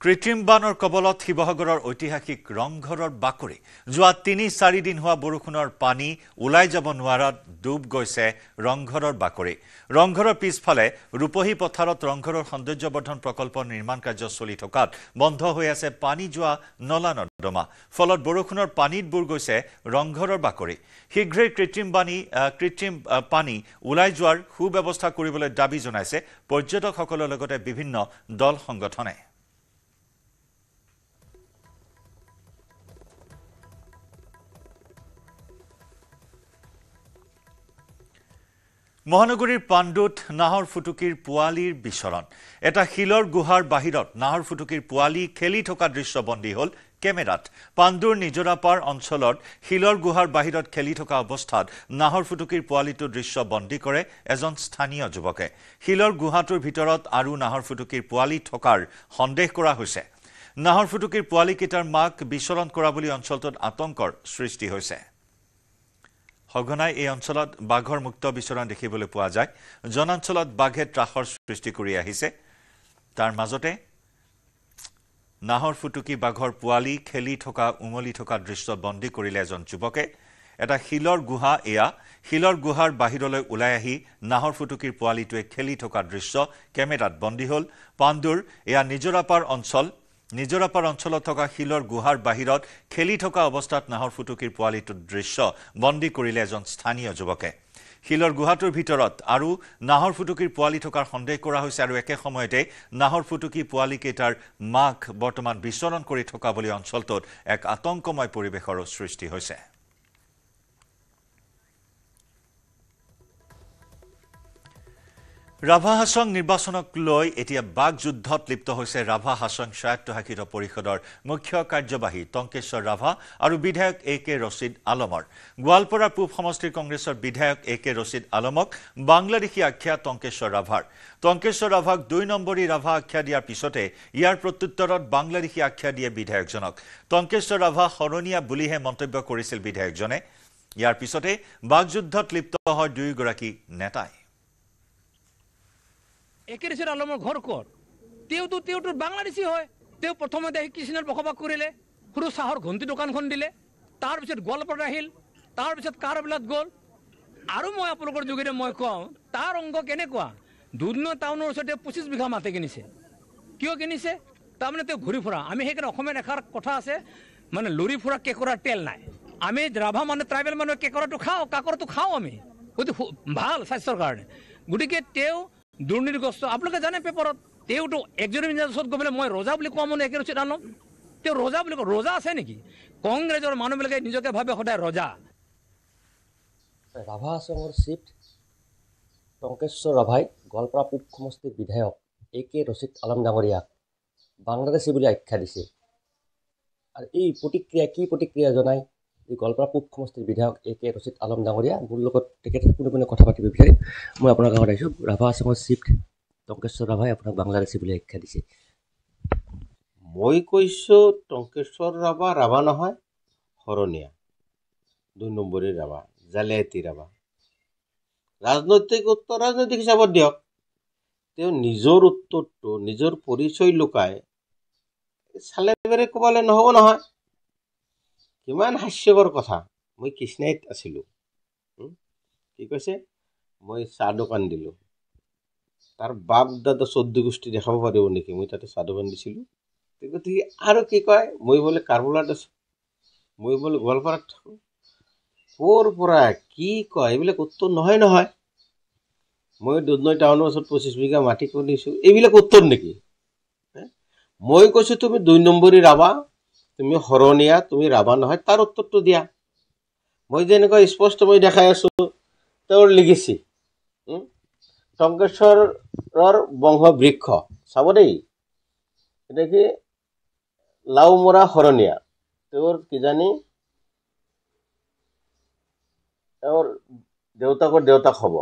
কৃত্ৰিম বানৰ কবলত শিৱসাগৰৰ ঐতিহাসিক ৰংঘৰৰ বাকৰি যোৱা ৩-৪ দিন হোৱা বৰষুণৰ পানী ওলাই যাব নোৱাৰাত ডুব গৈছে ৰংঘৰৰ বাকৰি। ৰংঘৰৰ পিছফালে ৰূপহী পথাৰত ৰংঘৰৰ সৌন্দৰ্যবৰ্ধন প্ৰকল্প নিৰ্মাণ কাৰ্য চলি থকাত বন্ধ হৈ আছে পানী যোৱা নলা নৰ্দমা। ফলত বৰষুণৰ পানীত বুৰ গৈছে ৰংঘৰৰ বাকৰি। শীঘ্ৰেই কৃত্ৰিম পানী ওলাই যোৱাৰ সুব্যৱস্থা কৰিবলৈ দাবী জনাইছে পৰ্যটকসকলৰ লগতে বিভিন্ন দল সংগঠনে। মহানগৰীৰ পাণ্ডুত নাহৰ ফুটুকিৰ পোৱালীৰ বিচৰণ। এটা শিলৰ গুহাৰ বাহিৰত নাহৰ ফুটুকিৰ পোৱালী খেলি থকা দৃশ্য বন্দী হ'ল কেমেৰাত। পাণ্ডুৰ নিজৰাপাৰ অঞ্চলত শিলৰ গুহাৰ বাহিৰত খেলি থকা অৱস্থাত নাহৰ ফুটুকিৰ পোৱালীটোৰ দৃশ্য বন্দী কৰে এজন স্থানীয় যুৱকে। শিলৰ গুহাটোৰ ভিতৰত আৰু নাহৰ ফুটুকিৰ পোৱালী থকাৰ সন্দেহ কৰা হৈছে। নাহৰ ফুটুকিৰ পোৱালীকেইটাৰ মাক বিচৰণ কৰা বুলি অঞ্চলটোত আতংকৰ সৃষ্টি হৈছে। সঘনাই এই অঞ্চলত বাঘৰ মুক্ত বিচৰণ দেখিবলৈ পোৱা যায়। জনাঞ্চলত বাঘে ত্ৰাসৰ সৃষ্টি কৰি আহিছে। তাৰ মাজতে নাহৰ ফুটুকি বাঘৰ পোৱালী খেলি থকা উমলি থকা দৃশ্য বন্দী কৰিলে এজন যুৱকে। এটা শিলৰ গুহা শিলৰ গুহাৰ বাহিৰলৈ ওলাই আহি নাহৰ ফুটুকিৰ পোৱালীটোৱে খেলি থকা দৃশ্য কেমেৰাত বন্দী হ'ল। পাণ্ডুৰ নিজৰাপাৰ অঞ্চলত থকা শিলৰ গুহাৰ বাহিৰত খেলি থকা অৱস্থাত নাহৰ ফুটুকিৰ পোৱালীটোৰ দৃশ্য বন্দী কৰিলে এজন স্থানীয় যুৱকে। শিলৰ গুহাটোৰ ভিতৰত আৰু নাহৰ ফুটুকিৰ পোৱালী থকাৰ সন্দেহ কৰা হৈছে আৰু একে সময়তে নাহৰ ফুটুকি পোৱালীকেইটাৰ মাক বৰ্তমান বিচৰণ কৰি থকা বুলি অঞ্চলটোত এক আতংকময় পৰিৱেশৰো সৃষ্টি হৈছে। ৰাভা হাছং নিৰ্বাচনক লৈ এতিয়া বাক যুদ্ধত লিপ্ত হৈছে ৰাভা হাছং স্বায়ত্তশাসিত পৰিষদৰ মুখ্য কাৰ্যবাহী টংকেশ্বৰ ৰাভা আৰু বিধায়ক AK ৰছিদ আলমৰ। গোৱালপাৰা পূব সমষ্টিৰ কংগ্ৰেছৰ বিধায়ক AK ৰছিদ আলমক বাংলাদেশী আখ্যা টংকেশ্বৰ ৰাভাক ২ নম্বৰী ৰাভা আখ্যা দিয়াৰ পিছতে ইয়াৰ প্ৰত্যুত্তৰত বাংলাদেশী আখ্যা দিয়ে বিধায়কজনক। টংকেশ্বৰ ৰাভা শৰণীয়া বুলিহে মন্তব্য কৰিছিল বিধায়কজনে। ইয়াৰ পিছতে বাক যুদ্ধত লিপ্ত হয় দুয়োগৰাকী নেতাই। AK ৰছিদ আলমৰ ঘৰ ক'ত? তেওঁতো বাংলাদেশী হয়। তেওঁ প্ৰথমতে আহি কৃষ্ণৰ বসবাস কৰিলে, সৰু চাহৰ ঘণ্টি দোকানখন দিলে, তাৰপিছত গোৱালপাৰাত আহিল, তাৰপিছত কাৰবিলাত গ'ল। আৰু মই আপোনালোকৰ যোগেৰে মই কওঁ তাৰ অংগ কেনেকুৱা। দুধনৈ টাউনৰ ওচৰতে 25 বিঘা মাটি কিনিছে। কিয় কিনিছে? তাৰমানে তেওঁ ঘূৰি ফুৰা। আমি সেইকাৰণে অসমীয়া এষাৰ কথা আছে, মানে লৰি ফুৰা কেঁকোৰাৰ তেল নাই। আমি ৰাভা মানুহ ট্ৰাইবেল মানুহে কেঁকোৰাটো খাওঁ, কাকৰটো খাওঁ আমি, গতিকে ভাল স্বাস্থ্যৰ কাৰণে। গতিকে তেওঁ দুৰ্নীতিগ্ৰস্ত। আপোনালোকে জানে পেপাৰত তেওঁতো একজনী ওচৰত গৈ পেলাই মই ৰজা বুলি কোৱা মানুহ AK ৰছিদ আলম। তেওঁ ৰজা বুলি কয়, ৰজা আছে নেকি? কংগ্ৰেছৰ মানুহবিলাকে নিজকে ভাবে সদায় ৰজা। ৰাভা হাছঙৰ চিফ টংকেশ্বৰ ৰাভাই গোৱালপাৰা পূব সমষ্টিৰ বিধায়ক AK ৰছিদ আলম ডাঙৰীয়াক বাংলাদেশী বুলি আখ্যা দিছে। আৰু এই প্ৰতিক্ৰিয়া জনাই এই গোৱালপাৰা পূব সমষ্টিৰ বিধায়ক AK ৰছিদ আলম ডাঙৰীয়া মোৰ লগত তেখেতে পোনে কথা পাতিব বিচাৰিম। মই আপোনাৰ গাঁৱত আহিছোঁ। ৰাভা হাছঙৰ চিফ টংকেশ্বৰ ৰাভাই আপোনাক বাংলাদেশী বুলি আখ্যা দিছে। মই কৈছোঁ টংকেশ্বৰ ৰাভা নহয়, শৰণীয়া ২ নম্বৰী ৰাভা, জালিয়াতি ৰাভা। ৰাজনৈতিক উত্তৰ ৰাজনৈতিক হিচাপত দিয়ক। তেওঁ নিজৰ উত্তৰটো নিজৰ পৰিচয় লুকাই চালে বেৰে ক'বলৈ নহ'ব নহয়। কিমান হাস্যকৰ কথা। মই কৃষ্ণাইত আছিলোঁ, কি কৈছে, মই চাহ দোকান দিলোঁ। তাৰ বাপ দাদা 14 গোষ্ঠী দেখাব পাৰিব নেকি মই তাতে চাহ দোকান দিছিলোঁ? গতিকে আৰু কি কয়, মই বোলে কাৰবলাত আছোঁ, মই বোলে গোৱালপাৰাত থাকোঁ। ক'ৰ পৰা কি কয় এইবিলাক উত্তৰ নহয়। মই দুধনৈ টাউনৰ ওচৰত 25 বিঘা মাটি কিনিছোঁ, এইবিলাক উত্তৰ নেকি? মই কৈছোঁ তুমি ২ নম্বৰী ৰাভা, তুমি শৰণীয়া, তুমি ৰাভা নহয়, তাৰ উত্তৰটো দিয়া। মই যেনেকৈ স্পষ্ট মই দেখাই আছোঁ তেওঁৰ লিগেচি। টংকেশ্বৰৰ বংশ বৃক্ষ চাব দেই। এতিয়া কি লাওমৰা শৰণীয়া, তেওঁৰ কিজানি তেওঁৰ দেউতাকৰ দেউতাক হ'ব।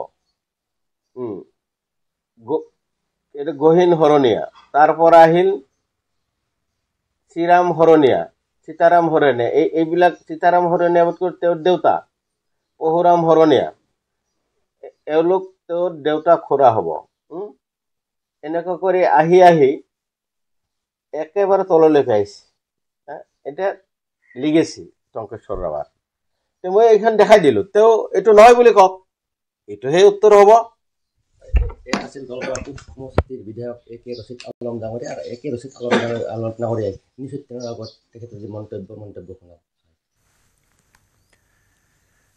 এইটো গহীন শৰণীয়া, তাৰ পৰা আহিল শ্ৰীৰাম শৰণীয়া, সীতাৰাম শৰণীয়া। এইবিলাক সীতাৰাম শৰণীয়া তেওঁৰ দেউতা পহুৰাম শৰণীয়া, এওঁলোক তেওঁৰ দেউতা খুৰা হ'ব। এনেকুৱা কৰি আহি একেবাৰে তললৈকে আহিছে এতিয়া লিগেছি টংকেশ্বৰ ৰাভাৰ মই এইখন দেখাই দিলোঁ তেওঁ এইটো নহয় বুলি কওক এইটোহে উত্তৰ হ'ব আছিল গোৱালপাৰা পূব সমষ্টিৰ বিধায়ক AK ৰচিদ আলম ডাঙৰীয়া আৰু AK ৰচিদ আলম ডাঙৰীয়াই নিশ্চিত আগত তেখেতৰ যি মন্তব্য শুনাম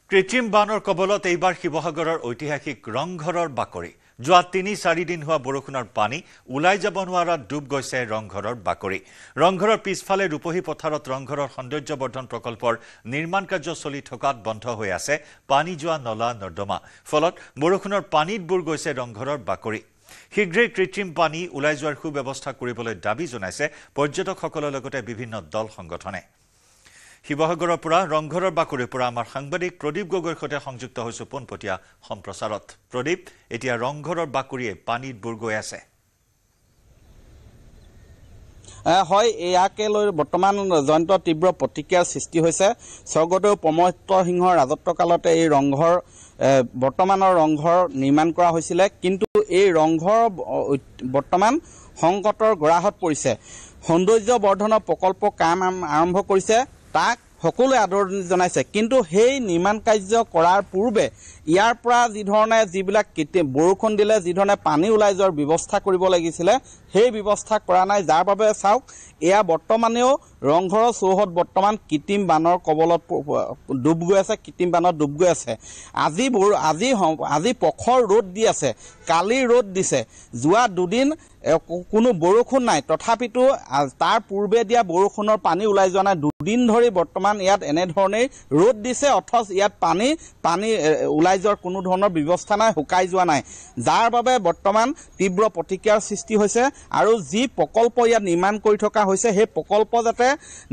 কৃত্ৰিম বানৰ কবলত এইবাৰ শিৱসাগৰৰ ঐতিহাসিক ৰংঘৰৰ বাকৰি যোৱা ৩-৪ দিন হোৱা বৰষুণৰ পানী ওলাই যাব নোৱাৰাত ডুব গৈছে ৰংঘৰৰ বাকৰি ৰংঘৰৰ পিছফালে ৰূপহী পথাৰত ৰংঘৰৰ সৌন্দৰ্যবৰ্ধন প্ৰকল্পৰ নিৰ্মাণ কাৰ্য চলি থকাত বন্ধ হৈ আছে পানী যোৱা নলা নৰ্দমা ফলত বৰষুণৰ পানীত বুৰ গৈছে ৰংঘৰৰ বাকৰি শীঘ্ৰেই কৃত্ৰিম পানী ওলাই যোৱাৰ সুব্যৱস্থা কৰিবলৈ দাবী জনাইছে পৰ্যটকসকলৰ লগতে বিভিন্ন দল সংগঠনে শিৱসাগৰৰ পৰা ৰংঘৰৰ বাকৰিৰ পৰা আমাৰ সাংবাদিক প্ৰদীপ গগৈৰ সৈতে সংযুক্ত হৈছো পোনপটীয়া সম্প্ৰচাৰত প্ৰদীপ এতিয়া ৰংঘৰৰ বাকৰিয়ে পানীত বুৰ গৈ আছে হয় ইয়াকে লৈ বৰ্তমান জয়ন্ত তীব্ৰ প্ৰতিক্ৰিয়াৰ সৃষ্টি হৈছে স্বৰ্গদেউ প্ৰমথ সিংহৰ ৰাজত্বকালতে এই ৰংঘৰ বৰ্তমানৰ ৰংঘৰ নিৰ্মাণ কৰা হৈছিলে কিন্তু এই ৰংঘৰ বৰ্তমান সংকটৰ গৰাহত পৰিছে সৌন্দৰ্য বৰ্ধনৰ প্ৰকল্প কাম আৰম্ভ কৰিছে তাক সকলোৱে আদৰণি জনাইছে কিন্তু সেই নিৰ্মাণ কাৰ্য কৰাৰ পূৰ্বে ইয়াৰ পৰা যি ধৰণে যিবিলাক বৰষুণ দিলে যি ধৰণে পানী ওলাই যোৱাৰ ব্যৱস্থা কৰিব লাগিছিলে সেই ব্যৱস্থা কৰা নাই যাৰ বাবে চাওক এয়া বৰ্তমানেও ৰংঘৰৰ চৌহদ বৰ্তমান কৃত্ৰিম বানৰ কবলত ডুব গৈ আছে কৃত্ৰিম বানত ডুব গৈ আছে আজি প্ৰখৰ ৰ'দ দি আছে কালি ৰ'দ দিছে যোৱা দুদিন কোনো বৰষুণ নাই তথাপিতো তাৰ পূৰ্বে দিয়া বৰষুণৰ পানী ওলাই যোৱা নাই দুদিন ধৰি বৰ্তমান ইয়াত এনেধৰণেই ৰ'দ দিছে অথচ ইয়াত পানী ওলাই যোৱাৰ কোনো ধৰণৰ ব্যৱস্থা নাই শুকাই যোৱা নাই যাৰ বাবে বৰ্তমান তীব্ৰ প্ৰতিক্ৰিয়াৰ সৃষ্টি হৈছে আৰু যি প্ৰকল্প ইয়াত নিৰ্মাণ কৰি থকা হৈছে সেই প্ৰকল্প যাতে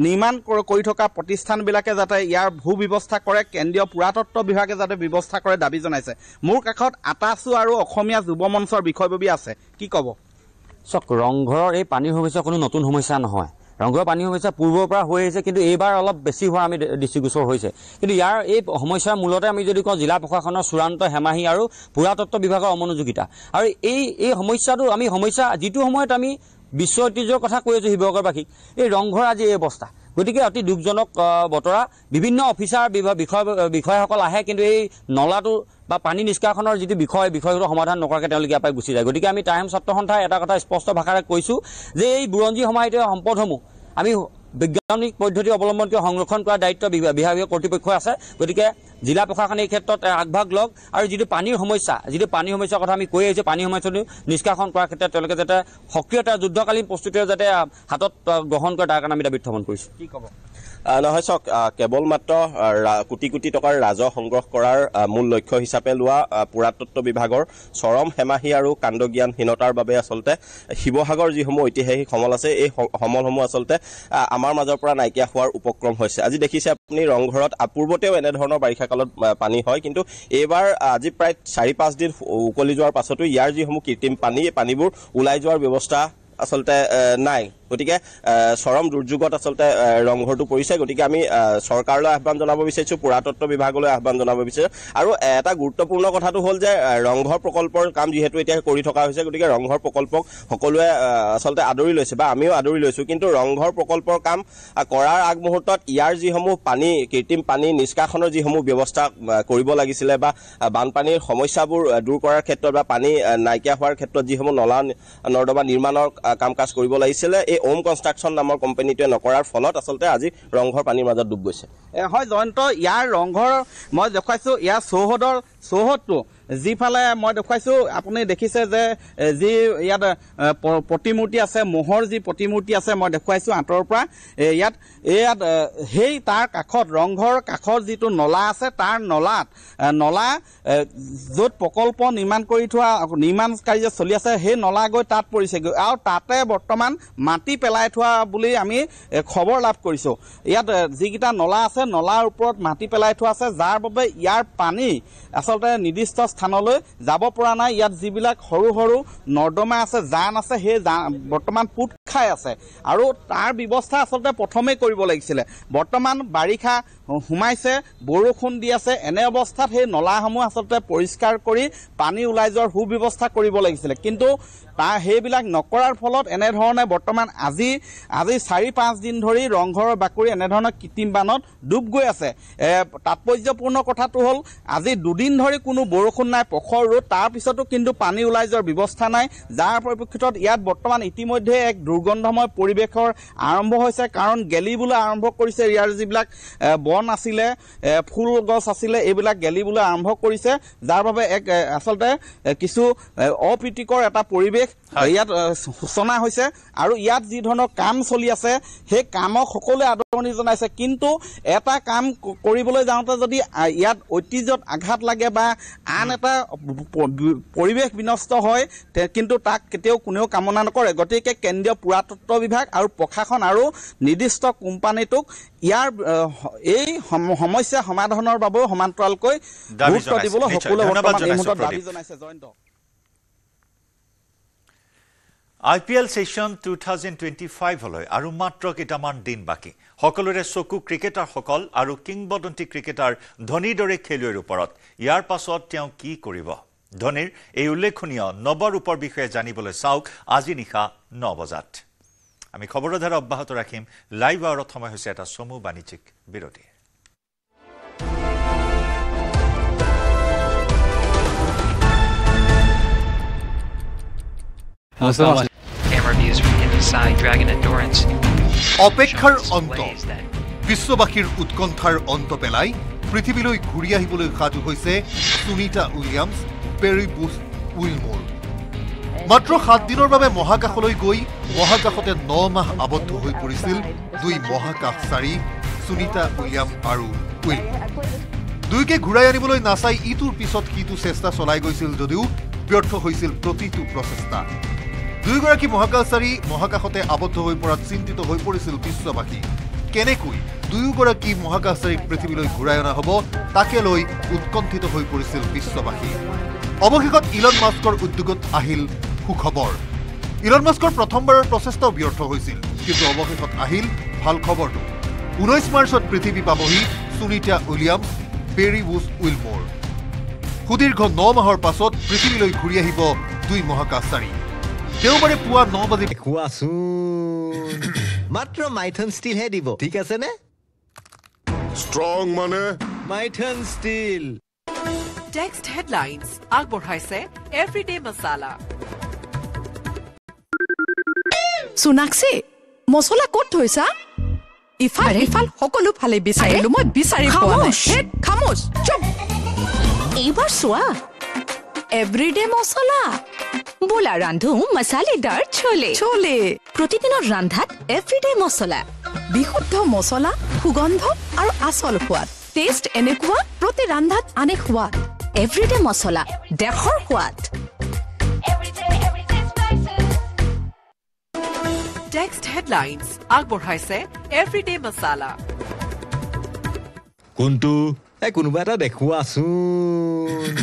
নিৰ্মাণ কৰি থকা প্ৰতিষ্ঠানবিলাকে যাতে ইয়াৰ ভূ ব্যৱস্থা কৰে কেন্দ্ৰীয় পুৰাতত্ব বিভাগে যাতে ব্যৱস্থা কৰে দাবী জনাইছে মোৰ কাষত আটাচু আৰু অসমীয়া যুৱ মঞ্চৰ বিষয়ববী আছে কি ক'ব চক ৰংঘৰৰ এই পানীৰ সমস্যা কোনো নতুন সমস্যা নহয় ৰংঘৰৰ পানীৰ সমস্যা পূৰ্বৰ পৰা হৈ আহিছে কিন্তু এইবাৰ অলপ বেছি হোৱা আমি দৃষ্টিগোচৰ হৈছে কিন্তু ইয়াৰ এই সমস্যাৰ মূলতে আমি যদি কওঁ জিলা প্ৰশাসনৰ চূড়ান্ত হেমাহি আৰু পুৰাতত্ব বিভাগৰ অমনোযোগিতা আৰু এই সমস্যাটো আমি যিটো সময়ত আমি বিশ্ব ঐতিহ্যৰ কথা কৈ আছোঁ শিৱসাগৰবাসীক এই ৰংঘৰ আজি এই অৱস্থা গতিকে অতি দুখজনক বতৰা বিভিন্ন অফিচাৰ বিষয়াসকল আহে কিন্তু এই নলাটো বা পানী নিষ্কাশনৰ যিটো বিষয়টো সমাধান নকৰাকৈ তেওঁলোকে ইয়াৰ পৰা গুচি যায় গতিকে আমি টাইম ছাত্ৰ সন্থাই এটা কথা স্পষ্ট ভাষাৰে কৈছোঁ যে এই বুৰঞ্জী সমাহিত সম্পদসমূহ আমি বৈজ্ঞানিক পদ্ধতি অৱলম্বন কৰি সংৰক্ষণ কৰাৰ দায়িত্ব বিভাগীয় কৰ্তৃপক্ষ আছে গতিকে জিলা প্ৰশাসনে এই ক্ষেত্ৰত আগভাগ লওক আৰু যিটো পানীৰ সমস্যাৰ কথা আমি কৈ আহিছোঁ পানী সমস্যাটো নিষ্কাশন কৰাৰ ক্ষেত্ৰত তেওঁলোকে যাতে সক্ৰিয়তা যুদ্ধকালীন প্ৰস্তুতিৰে যাতে হাতত গ্ৰহণ কৰে তাৰ কাৰণে আমি দাবী উত্থাপন কৰিছোঁ কি ক'ব নহয় চাওক কেৱল মাত্ৰ কোটি কোটি টকাৰ ৰাজহ সংগ্ৰহ কৰাৰ মূল লক্ষ্য হিচাপে লোৱা পুৰাতত্ব বিভাগৰ চৰম হেমাহি আৰু কাণ্ডজ্ঞানহীনতাৰ বাবে আচলতে শিৱসাগৰ যিসমূহ ঐতিহাসিক সমল আছে এই সমলসমূহ আচলতে আমাৰ মাজৰ পৰা নাইকিয়া হোৱাৰ উপক্ৰম হৈছে আজি দেখিছে আপুনি ৰংঘৰত পূৰ্বতেও এনেধৰণৰ বাৰিষা কালত পানী হয় কিন্তু এইবাৰ আজি প্ৰায় 4-5 দিন উকলি যোৱাৰ পাছতো ইয়াৰ যিসমূহ কৃত্ৰিম পানীবোৰ ওলাই যোৱাৰ ব্যৱস্থা আচলতে নাই গতিকে চৰম দুৰ্যোগত আচলতে ৰংঘৰটো পৰিছে গতিকে আমি চৰকাৰলৈ আহ্বান জনাব বিচাৰিছোঁ পুৰাতত্ব বিভাগলৈ আহ্বান জনাব বিচাৰিছোঁ আৰু এটা গুৰুত্বপূৰ্ণ কথাটো হ'ল যে ৰংঘৰ প্ৰকল্পৰ কাম যিহেতু এতিয়া কৰি থকা হৈছে গতিকে ৰংঘৰ প্ৰকল্পক সকলোৱে আচলতে আদৰি লৈছে বা আমিও আদৰি লৈছোঁ কিন্তু ৰংঘৰ প্ৰকল্পৰ কাম কৰাৰ আগমুহূৰ্তত ইয়াৰ যিসমূহ কৃত্ৰিম পানী নিষ্কাশনৰ যিসমূহ ব্যৱস্থা কৰিব লাগিছিলে বা বানপানীৰ সমস্যাবোৰ দূৰ কৰাৰ ক্ষেত্ৰত বা পানী নাইকিয়া হোৱাৰ ক্ষেত্ৰত যিসমূহ নলা নৰ্দমা নিৰ্মাণৰ কাম কাজ কৰিব লাগিছিলে এই ওম কনষ্ট্ৰাকশ্যন নামৰ কোম্পানীটোৱে নকৰাৰ ফলত আচলতে আজি ৰংঘৰ পানীৰ মাজত ডুব গৈছে হয় জয়ন্ত ইয়াৰ ৰংঘৰ মই দেখুৱাইছোঁ ইয়াৰ চৌহদটো যিফালে মই দেখুৱাইছোঁ আপুনি দেখিছে যে যি ইয়াত প্ৰতিমূৰ্তি আছে মহৰ যি প্ৰতিমূৰ্তি আছে মই দেখুৱাইছোঁ আঁতৰৰ পৰা ইয়াত সেই তাৰ কাষত ৰংঘৰ কাষত যিটো নলা আছে তাৰ নলা য'ত প্ৰকল্প নিৰ্মাণ কাৰ্য চলি আছে সেই নলা গৈ তাত পৰিছেগৈ আৰু তাতে বৰ্তমান মাটি পেলাই থোৱা বুলি আমি খবৰ লাভ কৰিছোঁ ইয়াত যিকেইটা নলা আছে নলাৰ ওপৰত মাটি পেলাই থোৱা আছে যাৰ বাবে ইয়াৰ পানী আচলতে নিৰ্দিষ্ট স্থানলৈ যাব পৰা নাই ইয়াত যিবিলাক সৰু সৰু নৰ্দমা আছে জান আছে সেই বৰ্তমান পুত খাই আছে আৰু তাৰ ব্যৱস্থা আচলতে প্ৰথমে কৰিব লাগিছিলে বৰ্তমান বাৰিষা সোমাইছে বৰষুণ দি আছে এনে অৱস্থাত সেই নলাসমূহ আচলতে পৰিষ্কাৰ কৰি পানী ওলাই যোৱাৰ সুব্যৱস্থা কৰিব লাগিছিলে কিন্তু সেইবিলাক নকৰাৰ ফলত এনেধৰণে বৰ্তমান আজি 4-5 দিন ধৰি ৰংঘৰৰ বাকৰি এনেধৰণৰ কৃত্ৰিম বানত ডুব গৈ আছে তাৎপৰ্যপূৰ্ণ কথাটো হ'ল আজি 2 দিন ধৰি কোনো বৰষুণ নাই পখৰ ৰ'দ তাৰ পিছতো কিন্তু পানী ওলাই যোৱাৰ ব্যৱস্থা নাই যাৰ পৰিপ্ৰেক্ষিতত ইয়াত বৰ্তমান ইতিমধ্যে এক দুৰ্গন্ধময় পৰিৱেশৰ আৰম্ভ হৈছে কাৰণ গেলিবলৈ আৰম্ভ কৰিছে ইয়াৰ যিবিলাক বন আছিলে ফুল গছ আছিলে এইবিলাক গেলিবলৈ আৰম্ভ কৰিছে যাৰ বাবে এক আচলতে কিছু অপ্ৰীতিকৰ এটা পৰিৱেশ ইয়াত সূচনা হৈছে আৰু ইয়াত যি ধৰণৰ কাম চলি আছে সেই কামক সকলোৱে আদৰণি জনাইছে কিন্তু এটা কাম কৰিবলৈ যাওঁতে যদি ইয়াত ঐতিহ্যত আঘাত লাগে বা আন এটা পৰিৱেশ বিনষ্ট হয় কিন্তু তাক কেতিয়াও কোনেও কামনা নকৰে গতিকে কেন্দ্ৰীয় পুৰাতত্ব বিভাগ আৰু প্ৰশাসন আৰু নিৰ্দিষ্ট কোম্পানীটোক ইয়াৰ এই সমস্যা সমাধানৰ বাবেও সমান্তৰালকৈ গুৰুত্ব দিবলৈ সকলোৱে বৰ্তমান এই মুহূৰ্তত দাবী জনাইছে জয়ন্ত IPL সেশন 2025 হলৈ আৰু মাত্ৰ কেইটামান দিন বাকি সকলোৰে চকু ক্ৰিকেটাৰসকল আৰু কিংবদন্তি ক্ৰিকেটাৰ ধোনীৰ দৰে খেলুৱৈৰ ওপৰত ইয়াৰ পাছত তেওঁ কি কৰিব ধোনীৰ এই উল্লেখনীয় নৱৰূপৰ বিষয়ে জানিবলৈ চাওক আজি নিশা 9 বজাত আমি খবৰধাৰা অব্যাহত ৰাখিম লাইভ আৱাৰত সময় হৈছে এটা চমু বাণিজ্যিক বিৰতি অপেক্ষাৰ অন্ত বিশ্ববাসীৰ উৎকণ্ঠাৰ অন্ত পেলাই পৃথিৱীলৈ ঘূৰি আহিবলৈ সাজু হৈছে Sunita Williams peri Bush Wilmore মাত্ৰ 7 দিনৰ বাবে মহাকাশলৈ গৈ মহাকাশতে 9 মাহ আবদ্ধ হৈ পৰিছিল দুই মহাকাশচাৰী সুনিতা উইলিয়াম আৰু উইলমোৰ দুইকে ঘূৰাই আনিবলৈ নাচাই ইটোৰ পিছত সিটো চেষ্টা চলাই গৈছিল যদিও ব্যৰ্থ হৈছিল প্ৰতিটো প্ৰচেষ্টা দুইগৰাকী মহাকাশচাৰী মহাকাশতে আবদ্ধ হৈ পৰাত চিন্তিত হৈ পৰিছিল বিশ্ববাসী কেনেকৈ দুয়োগৰাকী মহাকাশচাৰীক পৃথিৱীলৈ ঘূৰাই অনা হ'ব তাকে লৈ উৎকণ্ঠিত হৈ পৰিছিল বিশ্ববাসী অৱশেষত ইলন মাস্কৰ উদ্যোগত আহিল সুখবৰ ইলন মাস্কৰ প্ৰথমবাৰৰ প্ৰচেষ্টাও ব্যৰ্থ হৈছিল কিন্তু অৱশেষত আহিল ভাল খবৰটো 19 মাৰ্চত পৃথিৱী পাবহি Sunita Williams peri Bush Wilmore সুদীৰ্ঘ 9 মাহৰ পাছত পৃথিৱীলৈ ঘূৰি আহিব দুই মহাকাশচাৰী দেওবাৰে পুৱা 9 বজাত দেখুৱাচোন মাত্ৰ মাইথন ষ্টিল হে দিব ঠিক আছে নে ষ্ট্ৰং মানে মাইথন ষ্টিল টেক্সট হেডলাইনছ আগবঢ়াইছে এভৰিডে মছালা সোনাক্ষী মছলা ক'ত থৈছা ইফাল ইফাল সকলো ফালে বিচাৰিলো মই বিচাৰি পোৱা নাই খামোছ চুপ এইবাৰ চোৱা এভৰিডে মছলা বোলা ৰান্ধো মছালেদাৰ ছোলে ছোলে প্ৰতিদিনৰ ৰান্ধাত এভৰিডে মছলা বিশুদ্ধ মছলা সুগন্ধ আৰু আচল সোৱাদ টেষ্ট এনেকুৱা প্ৰতি ৰান্ধাত আনে সোৱাদ এভৰিডে মছলা দেশৰ সোৱাদ টেক্সট হেডলাইনছ আগবঢ়াইছে এভৰিডে মছালা কোনটো কোনোবা এটা দেখুৱাচোন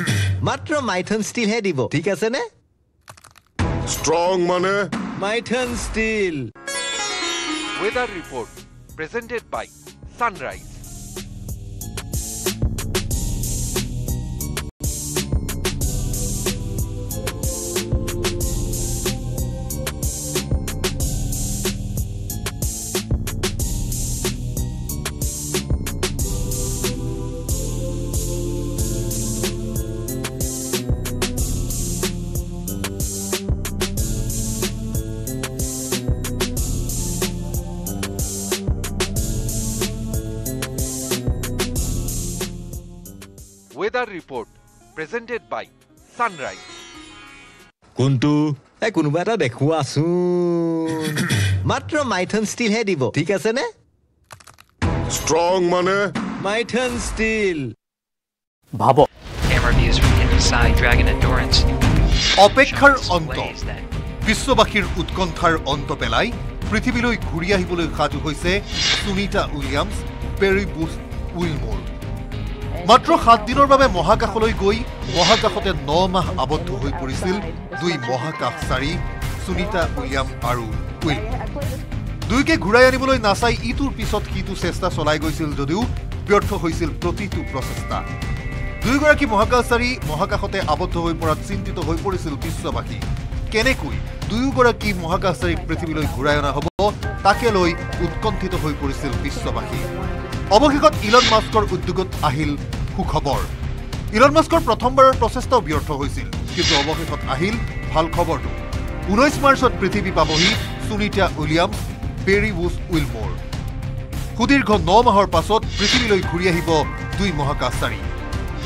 মাত্ৰ মাইথন ষ্টিল হে দিব ঠিক আছে নে ষ্ট্ৰং মানে Maithon steel Weather report presented by Sunrise. Weather report presented by Sunrise. কোনটো কোনোবা এটা দেখুৱাচোন মাত্ৰ মাইথন ষ্টিল হে দিব ঠিক আছে নে ষ্ট্ৰং মানে মাইথন ষ্টিল ভাব reviews from Inside Dragon Endurance. অপেক্ষাৰ অন্ত বিশ্ববাসীৰ উৎকণ্ঠাৰ অন্ত পেলাই পৃথিৱীলৈ ঘূৰি আহিবলৈ সাজু হৈছে Sunita Williams peri Bush Wilmore মাত্ৰ 7 দিনৰ বাবে মহাকাশলৈ গৈ মহাকাশতে 9 মাহ আবদ্ধ হৈ পৰিছিল দুই মহাকাশচাৰী সুনিতা উইলিয়াম আৰু উইল দুয়োকে ঘূৰাই আনিবলৈ নাচাই ইটোৰ পিছত সিটো চেষ্টা চলাই গৈছিল যদিও ব্যৰ্থ হৈছিল প্ৰতিটো প্ৰচেষ্টা দুয়োগৰাকী মহাকাশচাৰী মহাকাশতে আবদ্ধ হৈ পৰাত চিন্তিত হৈ পৰিছিল বিশ্ববাসী কেনেকৈ দুয়োগৰাকী মহাকাশচাৰীক পৃথিৱীলৈ ঘূৰাই অনা হ'ব তাকে লৈ উৎকণ্ঠিত হৈ পৰিছিল বিশ্ববাসী অৱশেষত ইলন মাস্কৰ উদ্যোগত আহিল সুখবৰ ইলন মাস্কৰ প্ৰথমবাৰৰ প্ৰচেষ্টাও ব্যৰ্থ হৈছিল কিন্তু অৱশেষত আহিল ভাল খবৰটো 19 মাৰ্চত পৃথিৱী পাবহি Sunita Williams peri Bush Wilmore সুদীৰ্ঘ 9 মাহৰ পাছত পৃথিৱীলৈ ঘূৰি আহিব দুই মহাকাশচাৰী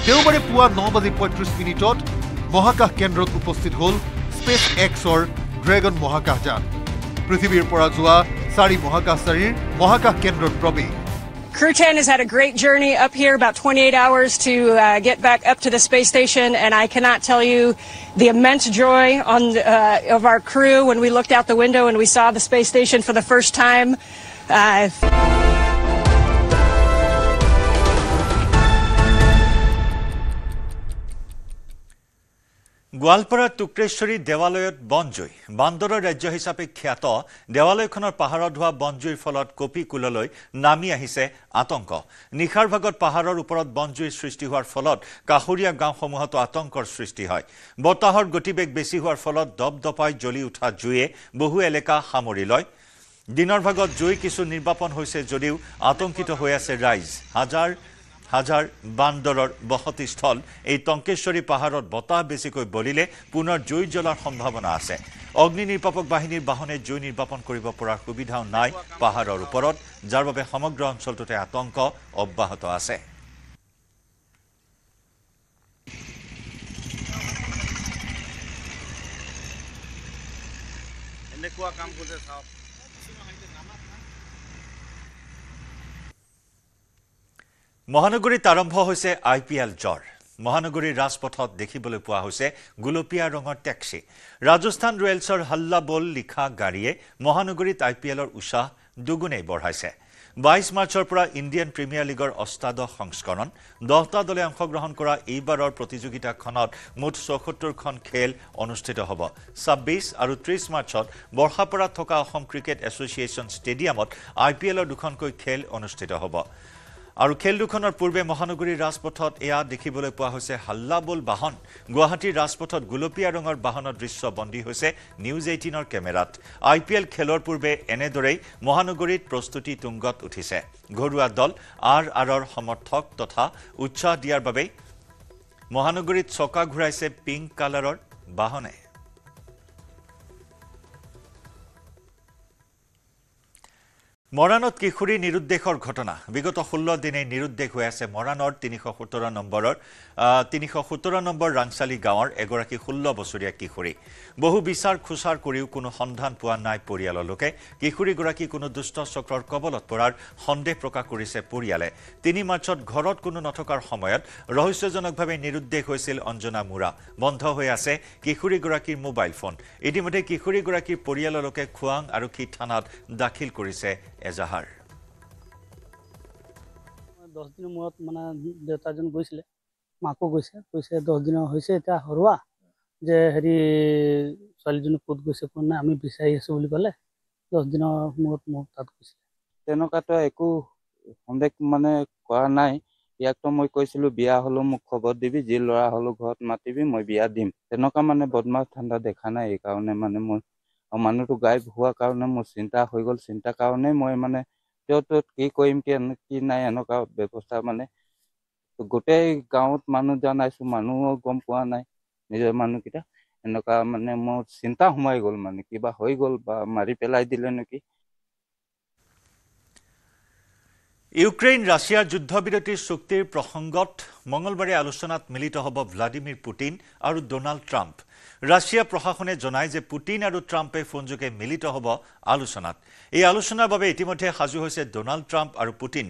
দেওবাৰে পুৱা 9:35 মহাকাশ কেন্দ্ৰত উপস্থিত হ'ল স্পেচ এক্সৰ ড্ৰেগন মহাকাশযান পৃথিৱীৰ পৰা যোৱা 4 মহাকাশচাৰীৰ মহাকাশ কেন্দ্ৰত প্ৰৱেশ Crew 10 has had a great journey up here, about 28 hours to get back up to the space station, and I cannot tell you the immense joy of our crew when we looked out the window and we saw the space station for the first time. Goalpara Tukreshwari দেৱালয়ত বনজুই বান্দৰৰ ৰাজ্য হিচাপে খ্যাত দেৱালয়খনৰ পাহাৰত হোৱা বনজুইৰ ফলত কপিকুললৈ নামি আহিছে আতংক নিখাৰ ভাগত পাহাৰৰ ওপৰত বনজুইৰ সৃষ্টি হোৱাৰ ফলত কাহুৰীয়া গাঁওসমূহতো আতংকৰ সৃষ্টি হয় বতাহৰ গতিবেগ বেছি হোৱাৰ ফলত দপদপাই জ্বলি উঠা জুয়ে বহু এলেকা সামৰি লয় দিনৰ ভাগত জুই কিছু নিৰ্বাপন হৈছে যদিও আতংকিত হৈ আছে ৰাইজ হাজাৰ বান্দৰৰ বসতিস্থল এই টংকেশ্বৰী পাহাৰত বতাহ বেছিকৈ বলিলে পুনৰ জুই জ্বলাৰ সম্ভাৱনা আছে অগ্নি নিৰ্বাপক বাহিনীৰ বাহনে জুই নিৰ্বাপন কৰিব পৰাৰ সুবিধাও নাই পাহাৰৰ ওপৰত যাৰ বাবে সমগ্ৰ অঞ্চলটোতে আতংক অব্যাহত আছে এনেকুৱা কাম কৰিছে চাওক মহানগৰীত আৰম্ভ হৈছে IPL জ্বৰ মহানগৰীৰ ৰাজপথত দেখিবলৈ পোৱা হৈছে গুলপীয়া ৰঙৰ টেক্সি ৰাজস্থান ৰয়েলছৰ হাল্লা বল লিখা গাড়ীয়ে মহানগৰীত IPLৰ উৎসাহ দুগুণেই বঢ়াইছে 22 মাৰ্চৰ পৰা ইণ্ডিয়ান প্ৰিমিয়াৰ লীগৰ অষ্টাদশ সংস্কৰণ 10টা দলে অংশগ্ৰহণ কৰা এইবাৰৰ প্ৰতিযোগিতাখনত মুঠ 74খন খেল অনুষ্ঠিত হ'ব 26 আৰু 30 মাৰ্চত বৰ্ষাপাৰাত থকা অসম ক্ৰিকেট এছ'চিয়েশ্যন ষ্টেডিয়ামত IPLৰ দুখনকৈ খেল অনুষ্ঠিত হ'ব আৰু খেল দুখনৰ পূৰ্বে মহানগৰীৰ ৰাজপথত এয়া দেখিবলৈ পোৱা হৈছে হাল্লাবল বাহন গুৱাহাটীৰ ৰাজপথত গুলপীয়া ৰঙৰ বাহনৰ দৃশ্য বন্দী হৈছে নিউজ 18ৰ কেমেৰাত IPL খেলৰ পূৰ্বে এনেদৰেই মহানগৰীত প্ৰস্তুতি তুংগত উঠিছে ঘৰুৱা দল RRৰ সমৰ্থক তথা উৎসাহ দিয়াৰ বাবে মহানগৰীত চকা ঘূৰাইছে পিংক কালাৰৰ বাহনে মৰাণত কিশোৰী নিৰুদ্দেশৰ ঘটনা বিগত 16 দিনে নিৰুদ্দেশ হৈ আছে মৰাণৰ 317 নম্বৰ ৰাংচালি গাঁৱৰ এগৰাকী 16 বছৰীয়া কিশোৰী বহু বিচাৰ খুচাৰ কৰিও কোনো সন্ধান পোৱা নাই পৰিয়ালৰ লোকে কিশোৰীগৰাকী কোনো দুষ্ট চক্ৰৰ কবলত পৰাৰ সন্দেহ প্ৰকাশ কৰিছে পৰিয়ালে 3 মাৰ্চত ঘৰত কোনো নথকাৰ সময়ত ৰহস্যজনকভাৱে নিৰুদ্দেশ হৈছিল অঞ্জনা মুৰা বন্ধ হৈ আছে কিশোৰীগৰাকীৰ মোবাইল ফোন ইতিমধ্যে কিশোৰীগৰাকীৰ পৰিয়ালৰ লোকে খুৱাং আৰক্ষী থানাত দাখিল কৰিছে এজাহাৰ 10 দিনৰ মূৰত মানে দেউতাজন গৈছিলে মাকো গৈছে 10 দিনৰ হৈছে এটা হৰুৱা যে হেৰি ছোৱালীজনী ক'ত গৈছে কোন নাই আমি বিচাৰি আছো বুলি ক'লে 10 দিনৰ মূৰত মোক তাত গৈছে তেনেকুৱাটো একো সন্দেহ মানে কৰা নাই ইয়াকতো মই কৈছিলো বিয়া হলো মোক খবৰ দিবি যি ল'ৰা হলো ঘৰত মাতিবি মই বিয়া দিম তেনেকুৱা মানে বদমাছ ঠাণ্ডা দেখা নাই এই কাৰণে মানে মই মানুহটো গায়ব হোৱা কাৰণে মোৰ চিন্তা হৈ গ'ল চিন্তা কাৰণে মই মানে তেওঁতো কি কৰিম কি নাই এনেকুৱা ব্যৱস্থা মানে গোটেই গাঁৱত মানুহ জনাইছো মানুহ গম পোৱা নাই নিজৰ মানুহকেইটা এনেকুৱা মানে মোৰ চিন্তা সোমাই গ'ল মানে কিবা হৈ গ'ল বা মাৰি পেলাই দিলে নেকি ইউক্ৰেইন ৰাছিয়াৰ যুদ্ধবিৰতিৰ চুক্তিৰ প্ৰসংগত মঙলবাৰে আলোচনাত মিলিত হ'ব ভ্লাদিমিৰ পুটিন আৰু ডোনাল্ড ট্ৰাম্প ৰাছিয়া প্ৰশাসনে জনায় যে পুটিন আৰু ট্ৰাম্পে ফোনযোগে মিলিত হ'ব আলোচনাত এই আলোচনাৰ বাবে ইতিমধ্যে সাজু হৈছে ডোনাল্ড ট্ৰাম্প আৰু পুটিন